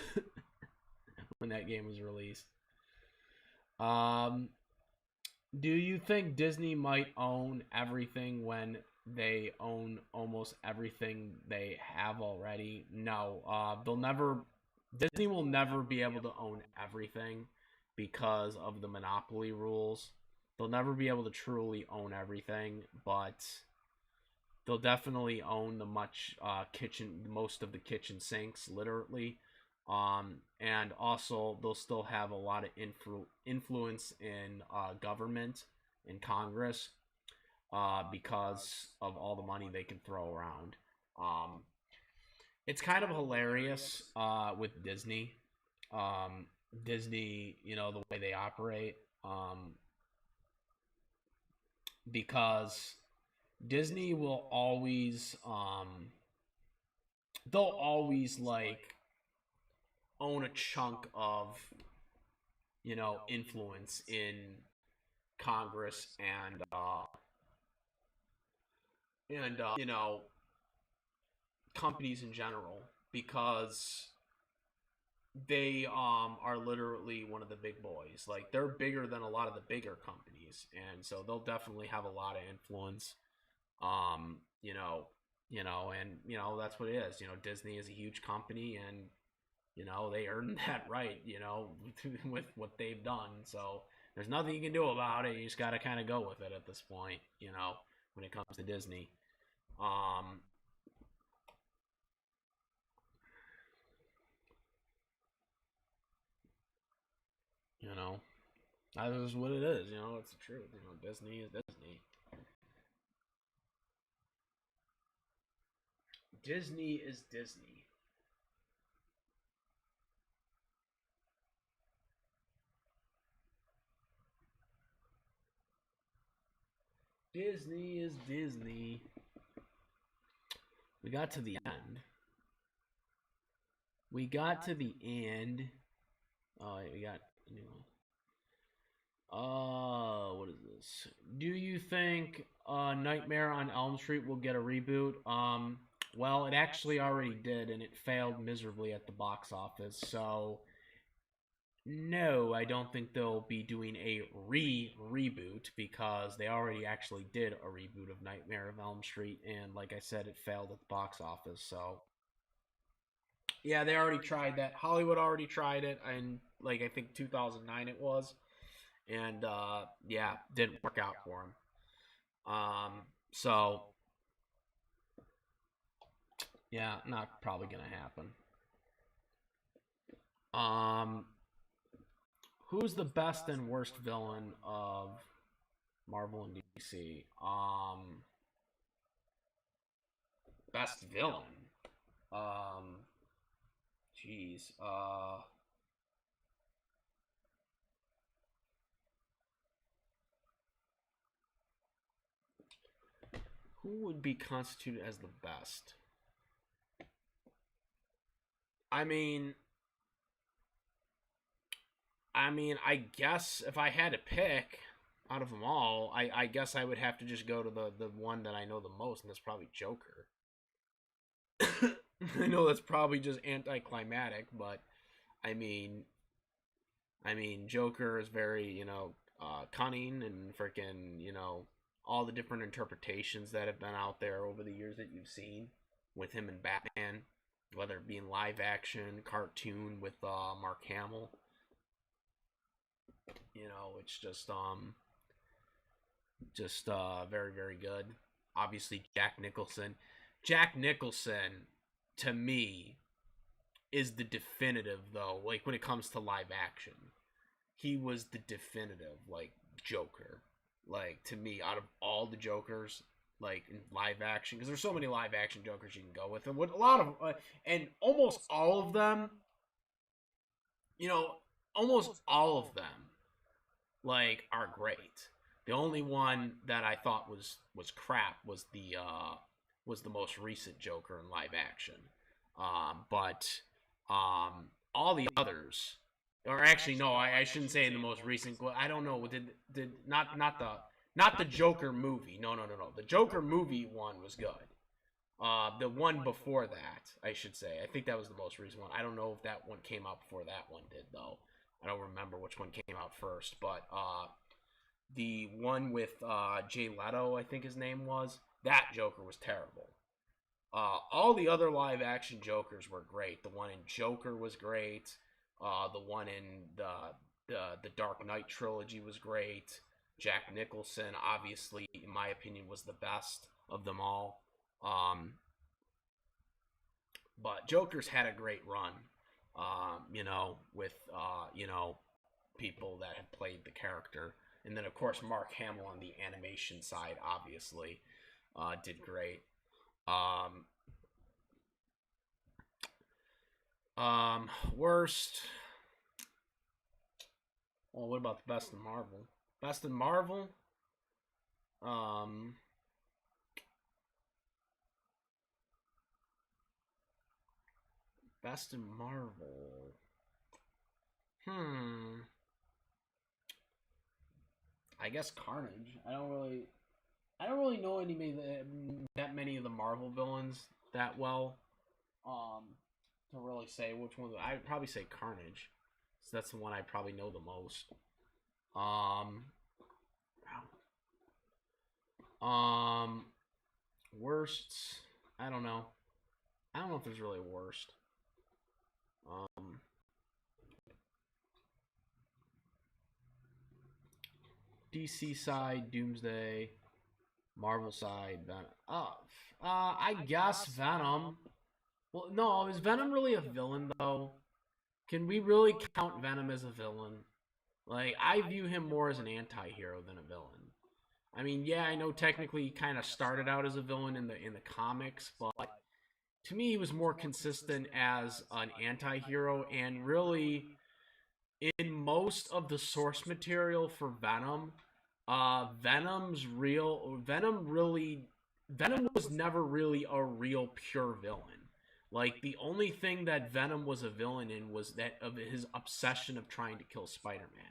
A: when that game was released. Um Do you think Disney might own everything when they own almost everything they have already? No, they'll never. Disney will never be able to own everything because of the monopoly rules. They'll never be able to truly own everything, but they'll definitely own the most of the kitchen sinks, literally. And also they'll still have a lot of influence in government in Congress because of all the money they can throw around. Um, it's kind of hilarious with Disney. Disney, the way they operate, because Disney will always, they'll always like own a chunk of influence in Congress and companies in general because they are literally one of the big boys. Like they're bigger than a lot of the bigger companies, and so they'll definitely have a lot of influence. Um, you know, and that's what it is. Disney is a huge company, and they earned that right, with what they've done. So there's nothing you can do about it. You just got to kind of go with it at this point, when it comes to Disney. Um, you know, that is what it is. It's the truth. Disney is Disney. Disney is Disney. Disney is Disney. We got to the end. We got to the end. Oh, wait, we got a new one. What is this? Do you think Nightmare on Elm Street will get a reboot? Well, it actually already did, and it failed miserably at the box office. So, no, I don't think they'll be doing a reboot because they already actually did a reboot of Nightmare of Elm Street, and like I said, it failed at the box office. So, yeah, they already tried that. Hollywood already tried it, and like I think 2009 it was, and yeah, didn't work out for them. So yeah, not probably gonna happen. Um, who's the best and worst villain of Marvel and DC? Best villain. Um, Jeez. Who would be constituted as the best? I mean, I guess if I had to pick out of them all, I guess I would have to just go to the one that I know the most, and that's probably Joker. I know that's probably just anticlimactic, but I mean, Joker is very, cunning and freaking, all the different interpretations that have been out there over the years that you've seen with him and Batman, whether it be in live action, cartoon with Mark Hamill. It's just very, very good. Obviously, Jack Nicholson. Jack Nicholson, to me, is the definitive though. Like when it comes to live action, he was the definitive like Joker. Like to me, out of all the Jokers, like in live action, because there's so many live action Jokers you can go with, and with a lot of, and almost all of them, you know, almost all of them, like are great. The only one that I thought was crap was the most recent Joker in live action. But all the others, or actually no, I shouldn't say in the most recent. I don't know. Did not the Joker movie? No. The Joker movie one was good. The one before that, I should say. I think that was the most recent one. I don't know if that one came out before that one did though. I don't remember which one came out first, but the one with Jay Leto, I think his name was. That Joker was terrible. All the other live action Jokers were great. The one in Joker was great. The one in the Dark Knight trilogy was great. Jack Nicholson, obviously, in my opinion, was the best of them all. But Joker's had a great run. With people that have played the character, and then of course Mark Hamill on the animation side, obviously, did great. Worst. Well, what about the best in Marvel? Best in Marvel. Best in Marvel. I guess Carnage. I don't really know that many of the Marvel villains that well. To really say which one. I'd probably say Carnage. So that's the one I probably know the most. Worst. I don't know. I don't know if there's really a worst. DC side, Doomsday. Marvel side, Venom. I guess Venom. Well, no, is Venom really a villain though? Can we really count Venom as a villain? Like, I view him more as an anti-hero than a villain. I mean, yeah, I know technically he kind of started out as a villain in the comics, but to me he was more consistent as an anti-hero, and really in most of the source material for Venom, Venom was never really a real pure villain. Like the only thing that Venom was a villain in was that of his obsession of trying to kill Spider-Man.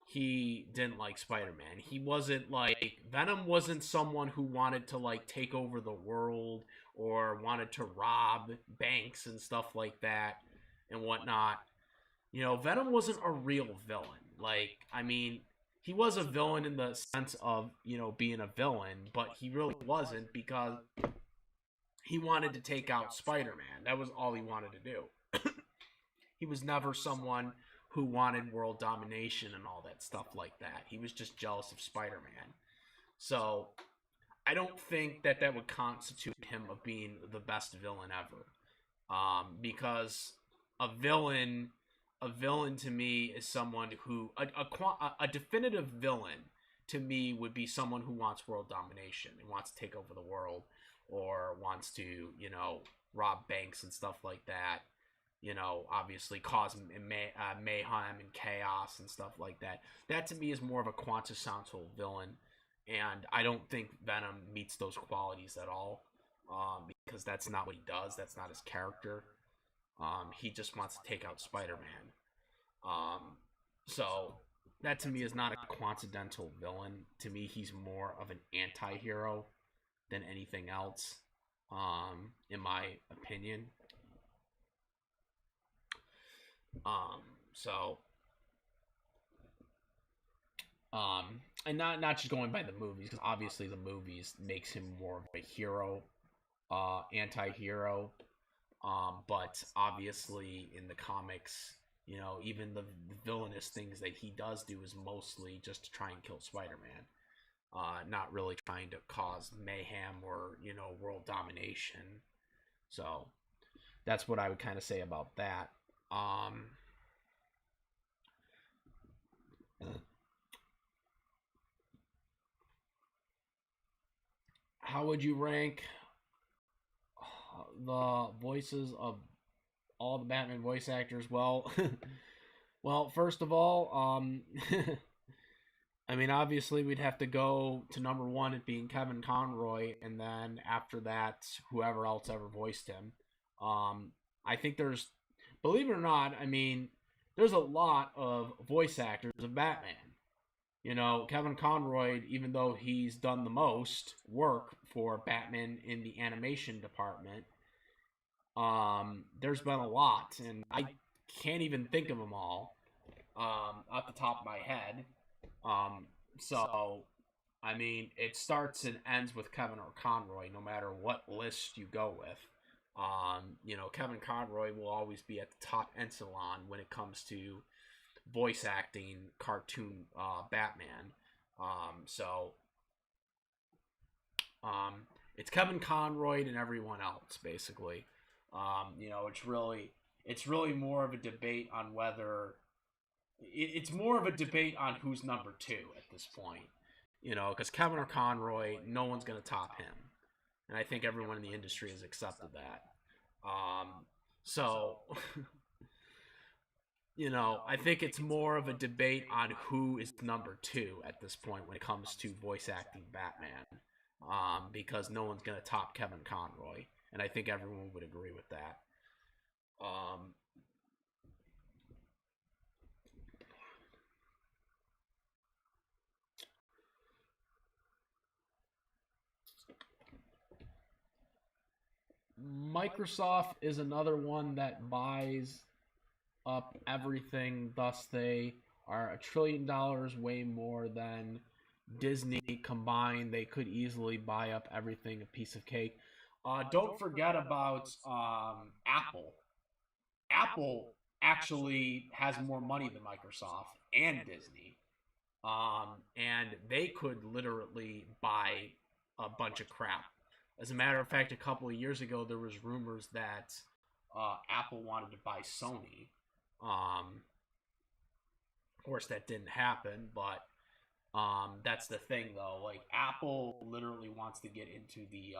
A: He didn't like Spider-Man. He wasn't like Venom wasn't someone who wanted to like take over the world or wanted to rob banks and stuff like that and whatnot. Venom wasn't a real villain. Like, I mean, he was a villain in the sense of, being a villain, but he really wasn't because he wanted to take out Spider-Man. That was all he wanted to do. He was never someone who wanted world domination and all that stuff like that. He was just jealous of Spider-Man. So, I don't think that would constitute him of being the best villain ever. Because a villain to me is someone who a definitive villain to me would be someone who wants world domination and wants to take over the world, or wants to rob banks and stuff like that. Obviously cause mayhem and chaos and stuff like that. That to me is more of a quintessential villain, and I don't think Venom meets those qualities at all, because that's not what he does. That's not his character. He just wants to take out Spider-Man. So that to me is not a coincidental villain. To me, he's more of an anti-hero than anything else, in my opinion. So, and not just going by the movies, because obviously the movies makes him more of a hero, anti-hero. But obviously in the comics, even the villainous things that he does do is mostly just to try and kill Spider-Man. Not really trying to cause mayhem or, world domination. So that's what I would kind of say about that. How would you rank the voices of all the Batman voice actors? Well, well, first of all, I mean, obviously, we'd have to go to number one at being Kevin Conroy, and then after that, whoever else ever voiced him. I think believe it or not, I mean, there's a lot of voice actors of Batman. Kevin Conroy, even though he's done the most work for Batman in the animation department, there's been a lot, and I can't even think of them all off the top of my head. So, I mean, it starts and ends with Kevin or Conroy, no matter what list you go with. Kevin Conroy will always be at the top echelon when it comes to voice acting cartoon Batman. So it's Kevin Conroy and everyone else, basically. It's really more of a debate on whether it's more of a debate on who's number two at this point. Because Kevin or Conroy, no one's going to top him, and I think everyone in the industry has accepted that. So, I think it's more of a debate on who is number two at this point when it comes to voice acting Batman, because no one's going to top Kevin Conroy, and I think everyone would agree with that. Microsoft is another one that buys up everything, thus they are $1 trillion way more than Disney combined. They could easily buy up everything, a piece of cake. Don't forget about Apple. Apple actually has more money than Microsoft and Disney. And they could literally buy a bunch of crap. As a matter of fact, a couple of years ago, there was rumors that Apple wanted to buy Sony. Of course, that didn't happen, but that's the thing, though. Like, Apple literally wants to get into the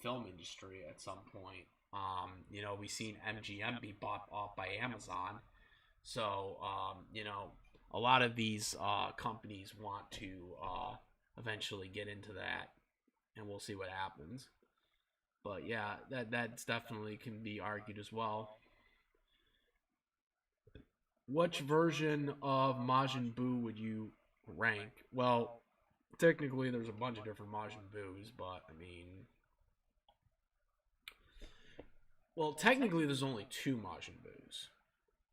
A: film industry at some point. We've seen MGM be bought off by Amazon, so a lot of these companies want to eventually get into that, and we'll see what happens. But yeah, that's definitely can be argued as well. Which version of Majin Buu would you rank? Well, technically there's a bunch of different Majin Buus, but I mean, well, technically there's only two Majin Buus.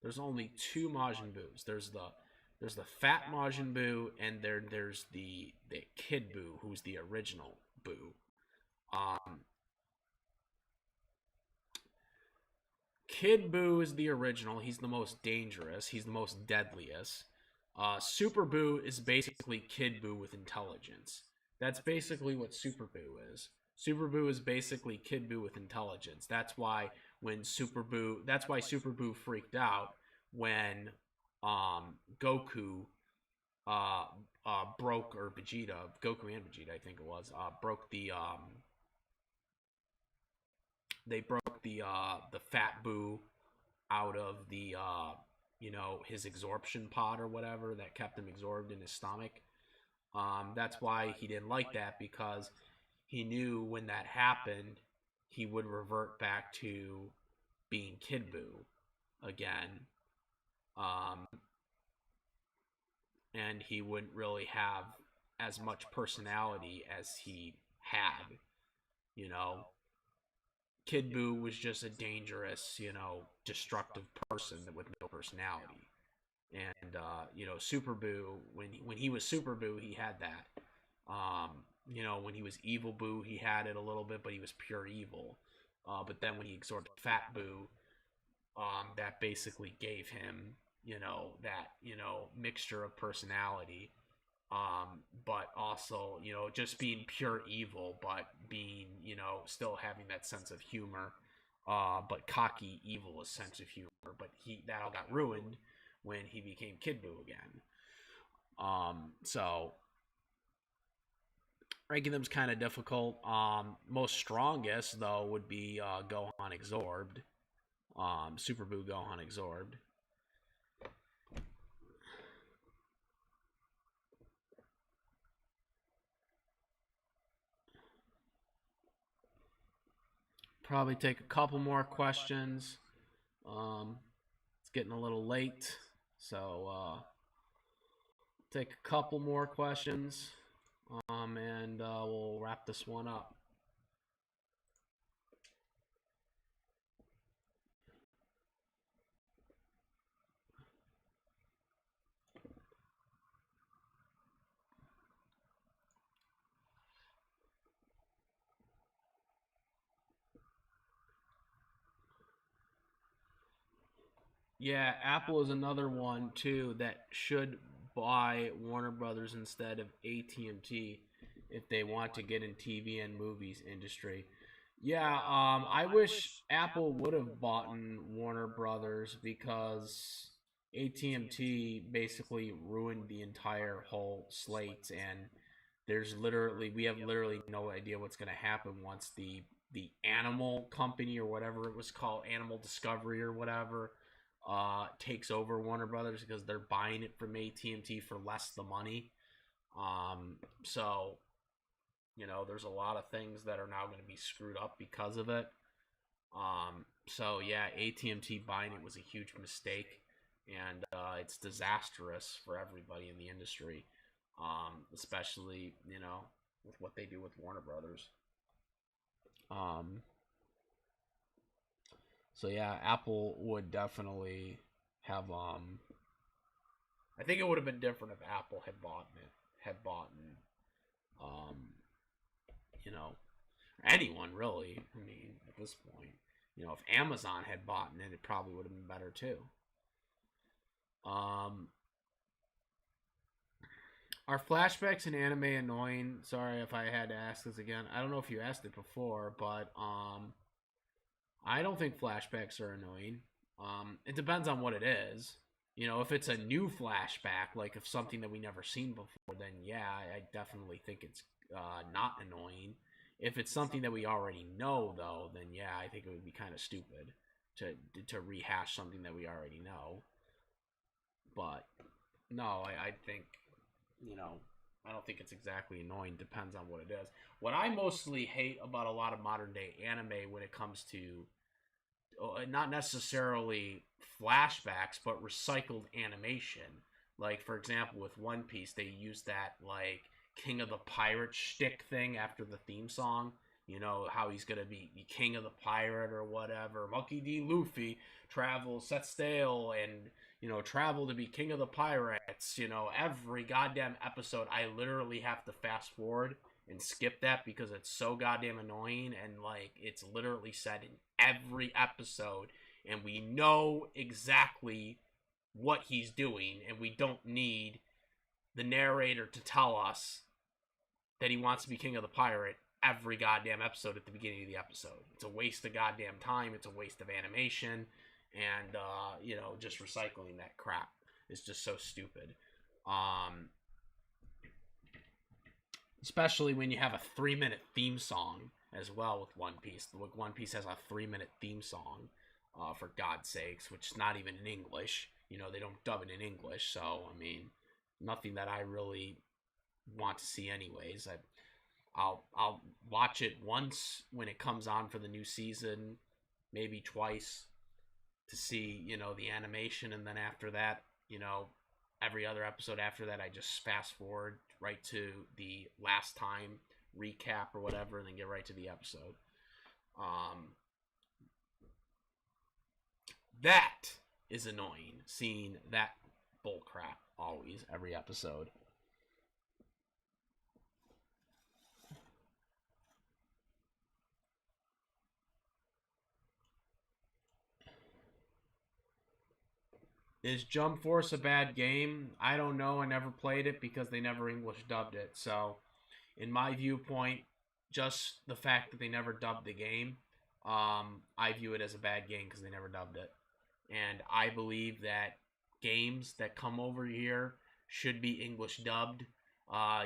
A: There's only two Majin Buus. There's the fat Majin Buu, and there's the Kid Buu, who's the original Buu. Kid Buu is the original. He's the most dangerous. He's the most deadliest. Super Buu is basically Kid Buu with intelligence. That's basically what Super Buu is. Super Buu is basically Kid Buu with intelligence. That's why Super Buu freaked out when Goku broke, or Vegeta, Goku and Vegeta, I think it was, broke the they broke the fat Buu out of the his absorption pod or whatever that kept him absorbed in his stomach. That's why he didn't like that, because he knew when that happened, he would revert back to being Kid Buu again. Um, and he wouldn't really have as much personality as he had. You know, Kid Buu was just a dangerous, destructive person with no personality. And Super Buu, when he was Super Buu, he had that. When he was Evil Buu, he had it a little bit, but he was pure evil. But then when he absorbed Fat Buu, that basically gave him, that mixture of personality, but also just being pure evil, but being still having that sense of humor, but cocky evil sense of humor. But that all got ruined when he became Kid Buu again. So ranking them's kind of difficult. Most strongest though would be Gohan Absorbed, Super Buu Gohan Absorbed. Probably take a couple more questions. It's getting a little late, so take a couple more questions, and we'll wrap this one up. Yeah, Apple is another one too that should buy Warner Brothers instead of AT&T if they want to get in TV and movies industry. Yeah, I wish Apple would have bought Warner Brothers, because AT&T basically ruined the entire whole slate, and we have literally no idea what's going to happen once the Animal Company, or whatever it was called, Animal Discovery or whatever, takes over Warner Brothers, because they're buying it from AT&T for less the money. So there's a lot of things that are now going to be screwed up because of it. So yeah, AT&T buying it was a huge mistake, and it's disastrous for everybody in the industry, especially with what they do with Warner Brothers. So yeah, Apple would definitely have. I think it would have been different if Apple had bought it, um, you know, anyone really. I mean, at this point, if Amazon had bought it, it probably would have been better too. Um, are flashbacks in anime annoying? Sorry if I had to ask this again. I don't know if you asked it before, but I don't think flashbacks are annoying. It depends on what it is. If it's a new flashback, like if something that we never seen before, then yeah, I definitely think it's not annoying. If it's something that we already know, though, then yeah, I think it would be kind of stupid to rehash something that we already know. But no, I think I don't think it's exactly annoying. Depends on what it is. What I mostly hate about a lot of modern day anime when it comes to not necessarily flashbacks, but recycled animation. Like, for example, with One Piece, they use that, like, King of the Pirate shtick thing after the theme song. How he's gonna be king of the pirate or whatever. Monkey D. Luffy travels, sets sail, and travel to be king of the pirates. Every goddamn episode, I literally have to fast forward and skip that because it's so goddamn annoying, and like it's literally said in every episode, and we know exactly what he's doing, and we don't need the narrator to tell us that he wants to be king of the pirate every goddamn episode at the beginning of the episode. It's a waste of goddamn time. It's a waste of animation, and just recycling that crap is just so stupid. Especially when you have a 3-minute theme song as well with One Piece. One Piece has a 3-minute theme song, for God's sakes, which is not even in English. They don't dub it in English, so I mean, nothing that I really want to see anyways. I'll watch it once when it comes on for the new season, maybe twice to see, the animation, and then after that, every other episode after that I just fast forward right to the last time recap or whatever and then get right to the episode. That is annoying, seeing that bullcrap always every episode. Is Jump Force a bad game? I don't know. I never played it because they never English dubbed it. So, in my viewpoint, just the fact that they never dubbed the game, I view it as a bad game because they never dubbed it. And I believe that games that come over here should be English dubbed.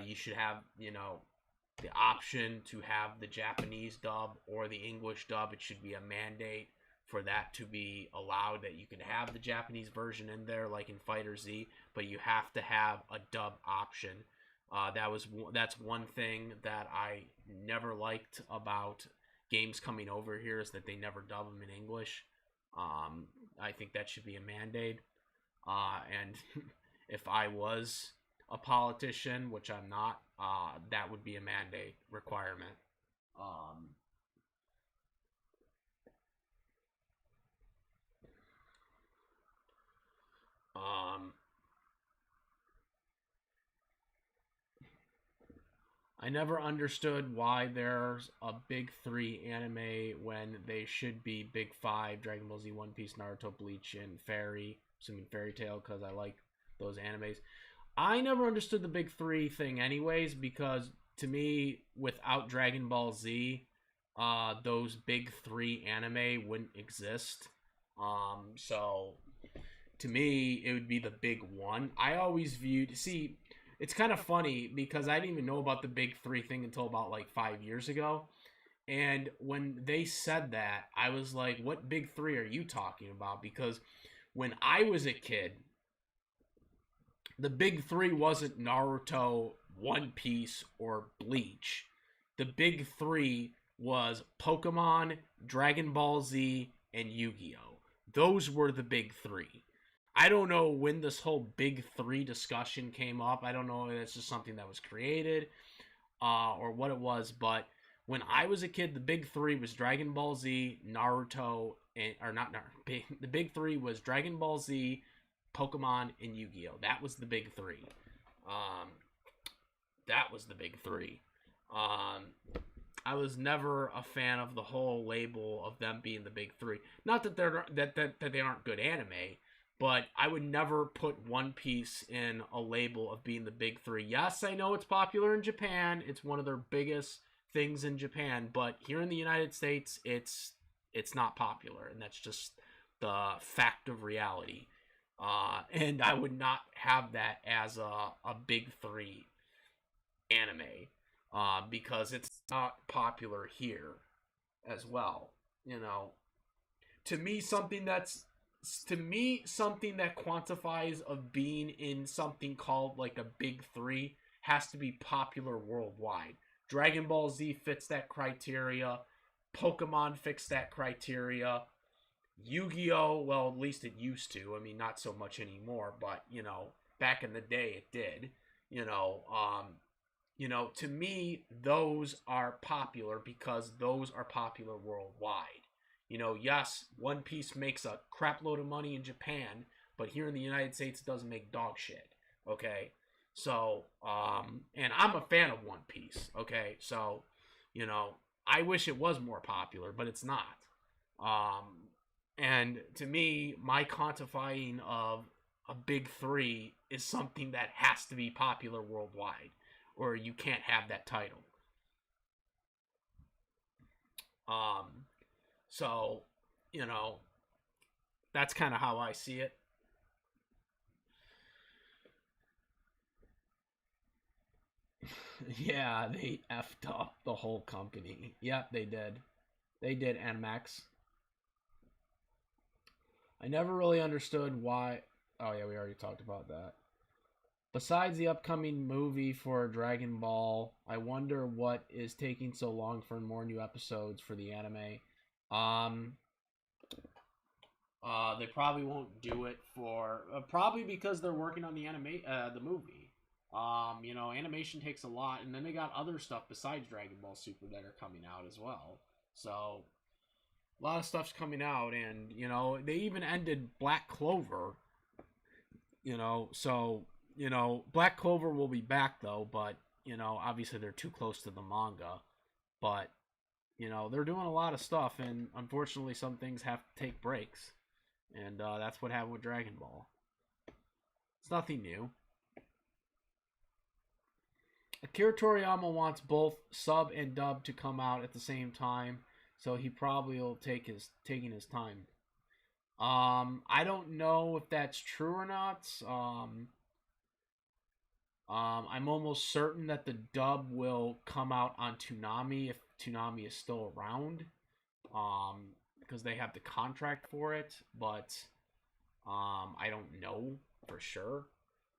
A: You should have, the option to have the Japanese dub or the English dub. It should be a mandate for that to be allowed, that you can have the Japanese version in there like in Fighter Z, but you have to have a dub option. That's one thing that I never liked about games coming over here, is that they never dub them in English. I think that should be a mandate. And if I was a politician, which I'm not, that would be a mandate requirement. I never understood why there's a big three anime when they should be big five: Dragon Ball Z, One Piece, Naruto, Bleach, and Fairy. Assuming Fairy Tail, because I like those animes. I never understood the big three thing, anyways, because to me, without Dragon Ball Z, those big three anime wouldn't exist. So to me, it would be the big one. I always viewed. See, it's kind of funny because I didn't even know about the big three thing until about like 5 years ago. And when they said that, I was like, what big three are you talking about? Because when I was a kid, the big three wasn't Naruto, One Piece, or Bleach. The big three was Pokemon, Dragon Ball Z, and Yu-Gi-Oh! Those were the big three. I don't know when this whole big three discussion came up. I don't know if it's just something that was created or what it was, but when I was a kid, the big three was Dragon Ball Z, Naruto, or not Naruto. The big three was Dragon Ball Z, Pokemon, and Yu-Gi-Oh! That was the big three. That was the big three. I was never a fan of the whole label of them being the big three. Not that that they aren't good anime, but I would never put One Piece in a label of being the big three. Yes, I know it's popular in Japan. It's one of their biggest things in Japan, but here in the United States, it's not popular, and that's just the fact of reality. And I would not have that as a big three anime because it's not popular here as well. To me, something that quantifies of being in something called like a big three has to be popular worldwide. Dragon Ball Z fits that criteria. Pokemon fits that criteria. Yu-Gi-Oh! Well, at least it used to. I mean, not so much anymore, but back in the day, it did. To me, those are popular because those are popular worldwide. Yes, One Piece makes a crap load of money in Japan, but here in the United States, it doesn't make dog shit. Okay, so and I'm a fan of One Piece. Okay, so I wish it was more popular, but it's not. And to me, my quantifying of a big three is something that has to be popular worldwide, or you can't have that title. So, that's kind of how I see it. Yeah, they effed up the whole company. Yep, they did. They did Animax. I never really understood why. Oh yeah, we already talked about that. Besides the upcoming movie for Dragon Ball, I wonder what is taking so long for more new episodes for the anime. Um, they probably won't do it for probably because they're working on the movie. Animation takes a lot, and then they got other stuff besides Dragon Ball Super that are coming out as well. So a lot of stuff's coming out, and they even ended Black Clover. Black Clover will be back though, but obviously they're too close to the manga. But they're doing a lot of stuff, and unfortunately, some things have to take breaks, and that's what happened with Dragon Ball. It's nothing new. Akira Toriyama wants both sub and dub to come out at the same time, so he probably will taking his time. I don't know if that's true or not. I'm almost certain that the dub will come out on Toonami if Toonami is still around, because they have the contract for it. But I don't know for sure.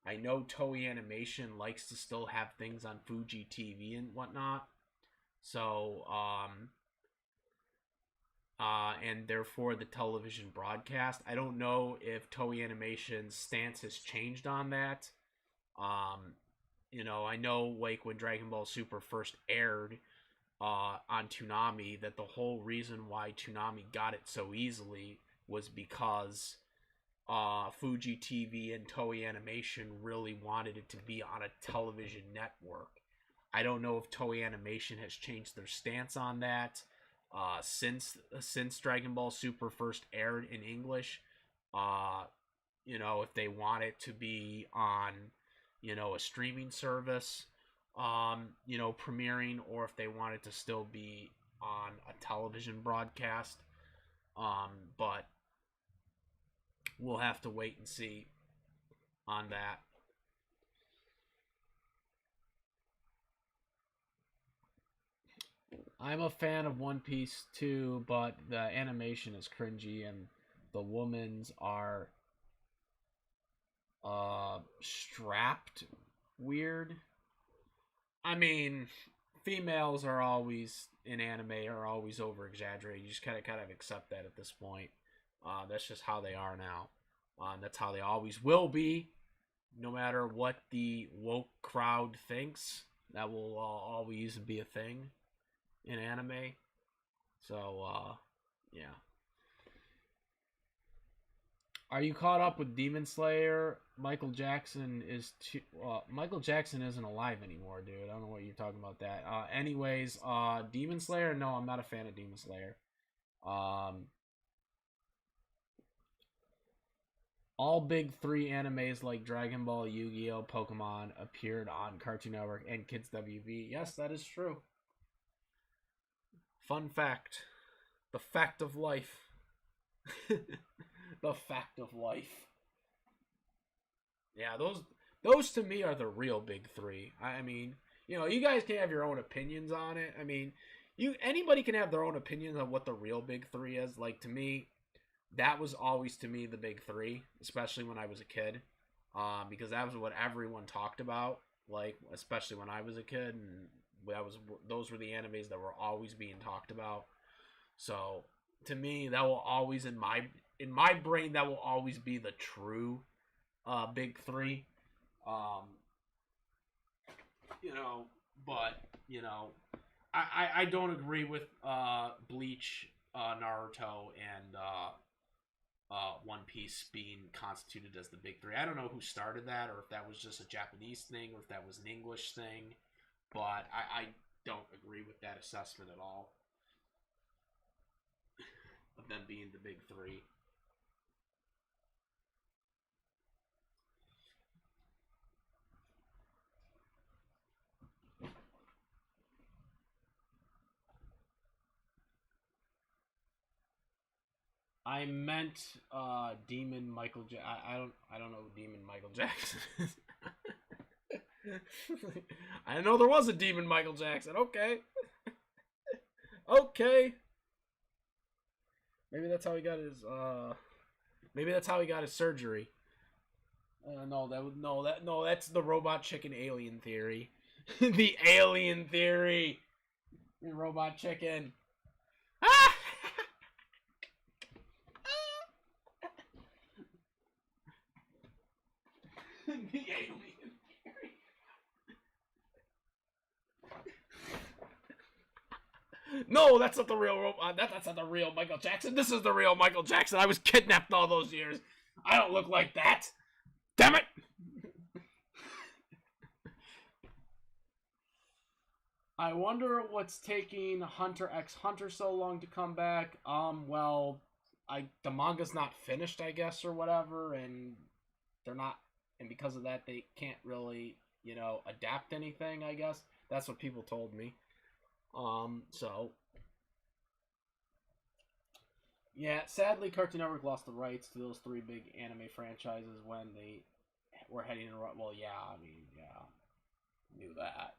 A: I know Toei Animation likes to still have things on Fuji TV and whatnot. So, and therefore the television broadcast. I don't know if Toei Animation's stance has changed on that. I know like when Dragon Ball Super first aired on Toonami, that the whole reason why Toonami got it so easily was because Fuji TV and Toei Animation really wanted it to be on a television network. I don't know if Toei Animation has changed their stance on that since Dragon Ball Super first aired in English. If they want it to be on, a streaming service, premiering, or if they want it to still be on a television broadcast. But we'll have to wait and see on that. I'm a fan of One Piece too, but the animation is cringy and the women's are strapped weird. I mean, females are always in anime are always over exaggerated. You just kind of accept that at this point. That's just how they are now. That's how they always will be, no matter what the woke crowd thinks. That will always be a thing in anime. So, yeah. Are you caught up with Demon Slayer? Michael Jackson isn't alive anymore, dude. I don't know what you're talking about that. Anyways, Demon Slayer? No, I'm not a fan of Demon Slayer. All big three animes like Dragon Ball, Yu-Gi-Oh, Pokemon appeared on Cartoon Network and Kids WB. Yes, that is true. Fun fact. The fact of life. The fact of life. Yeah, those to me are the real big three. I mean, you guys can have your own opinions on it. I mean, anybody can have their own opinions on what the real big three is. Like, to me, that was always to me the big three, especially when I was a kid, because that was what everyone talked about. Like, especially when I was a kid, and those were the animes that were always being talked about. So to me, that will always in my brain that will always be the true big three. But I don't agree with Bleach, Naruto, and One Piece being constituted as the big three. I don't know who started that, or if that was just a Japanese thing, or if that was an English thing, but I don't agree with that assessment at all of them being the big three. I meant Demon Michael I don't know who Demon Michael Jackson is. I know there was a Demon Michael Jackson. Okay. Okay. Maybe that's how he got his surgery. That's the robot chicken alien theory. The alien theory. The robot chicken. Ah! The alien theory. No, that's not the real robot. That's not the real Michael Jackson. This is the real Michael Jackson. I was kidnapped all those years. I don't look like that. Damn it! I wonder what's taking Hunter x Hunter so long to come back. Well, the manga's not finished, I guess, or whatever, and because of that, they can't really, adapt anything. I guess that's what people told me. So yeah, sadly, Cartoon Network lost the rights to those three big anime franchises when they were heading in. Well, yeah, I mean, yeah, knew that.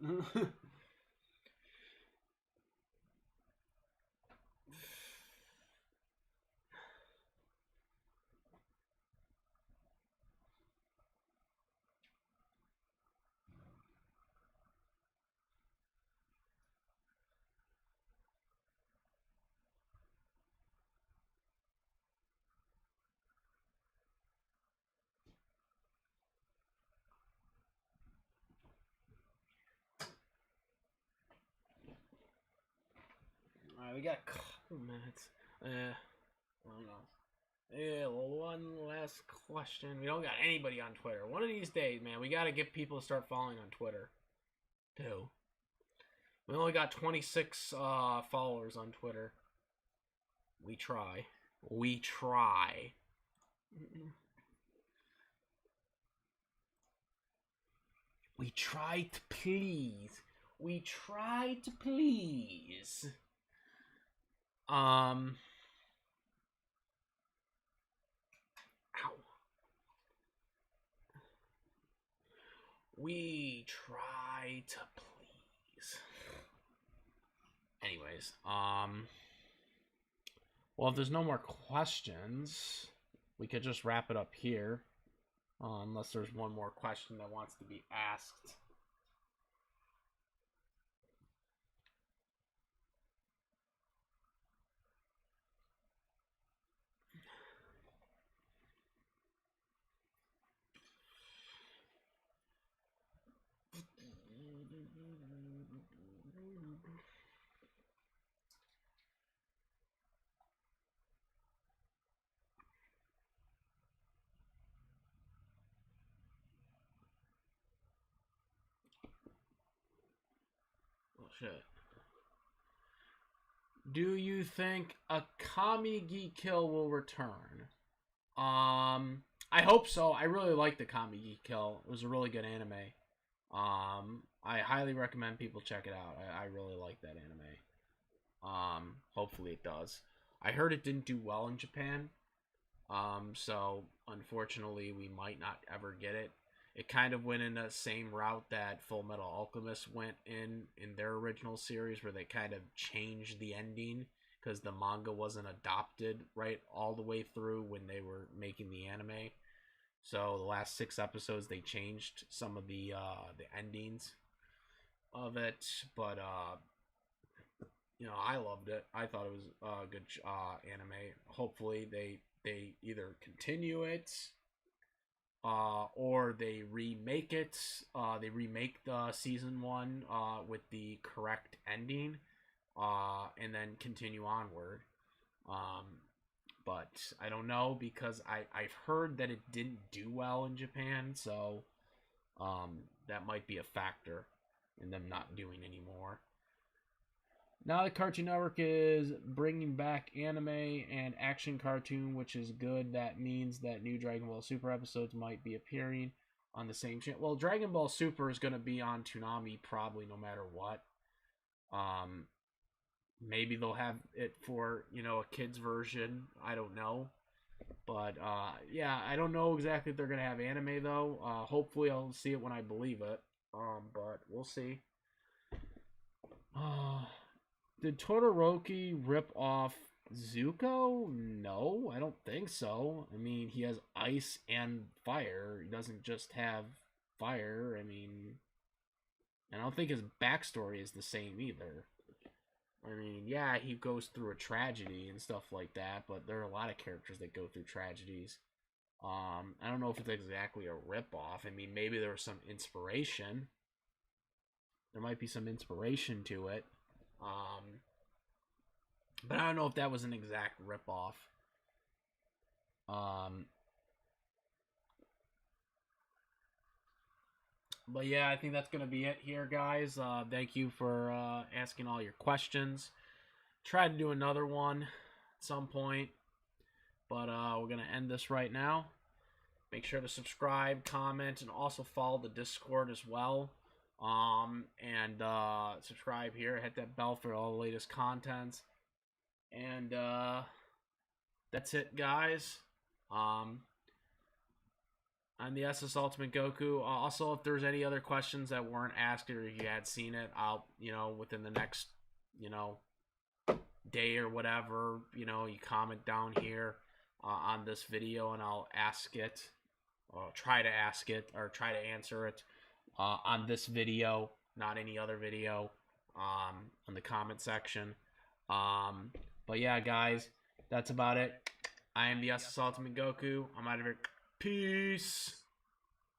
A: Alright, we got a couple minutes. I don't know. Yeah, well, one last question. We don't got anybody on Twitter. One of these days, man, we got to get people to start following on Twitter, too. We only got 26 followers on Twitter. We try. We try. We try to please. We try to please. Ow. We try to please. Anyways, well, if there's no more questions, we could just wrap it up here. Unless there's one more question that wants to be asked. Shit. Do you think a Kami-gi kill will return? I hope so. I really like the Kami-gi kill. It was a really good anime. I highly recommend people check it out. I really like that anime. Hopefully it does. I heard it didn't do well in Japan. So unfortunately we might not ever get it. It kind of went in the same route that Full Metal Alchemist went in their original series, where they kind of changed the ending because the manga wasn't adopted right all the way through when they were making the anime. So the last 6 episodes they changed some of the endings of it, but I loved it. I thought it was a good anime. Hopefully they either continue it or they remake it. They remake the season 1 with the correct ending, and then continue onward. But I don't know, because I've heard that it didn't do well in Japan, so that might be a factor in them not doing anymore. Now the Cartoon Network is bringing back anime and action cartoon, which is good. That means that new Dragon Ball Super episodes might be appearing on the same channel. Well, Dragon Ball Super is going to be on Toonami probably no matter what. Maybe they'll have it for, a kid's version. I don't know. But, yeah, I don't know exactly if they're going to have anime, though. Hopefully I'll see it when I believe it. But we'll see. Did Todoroki rip off Zuko? No, I don't think so. I mean, he has ice and fire. He doesn't just have fire. I mean, I don't think his backstory is the same either. I mean, yeah, he goes through a tragedy and stuff like that, but there are a lot of characters that go through tragedies. I don't know if it's exactly a ripoff. I mean, maybe there was some inspiration. There might be some inspiration to it. But I don't know if that was an exact ripoff. But yeah, I think that's gonna be it here, guys. Thank you for asking all your questions. Try to do another one at some point, but we're gonna end this right now. Make sure to subscribe, comment, and also follow the Discord as well. And subscribe here. Hit that bell for all the latest content. And that's it, guys. I'm the SS Ultimate Goku. Also, if there's any other questions that weren't asked or you had seen it, I'll, within the next, day or whatever, you comment down here on this video and I'll ask it, or try to ask it, or try to answer it on this video, not any other video, in the comment section. But yeah, guys, that's about it. I am the SS Ultimate Goku. I'm out of here. Peace.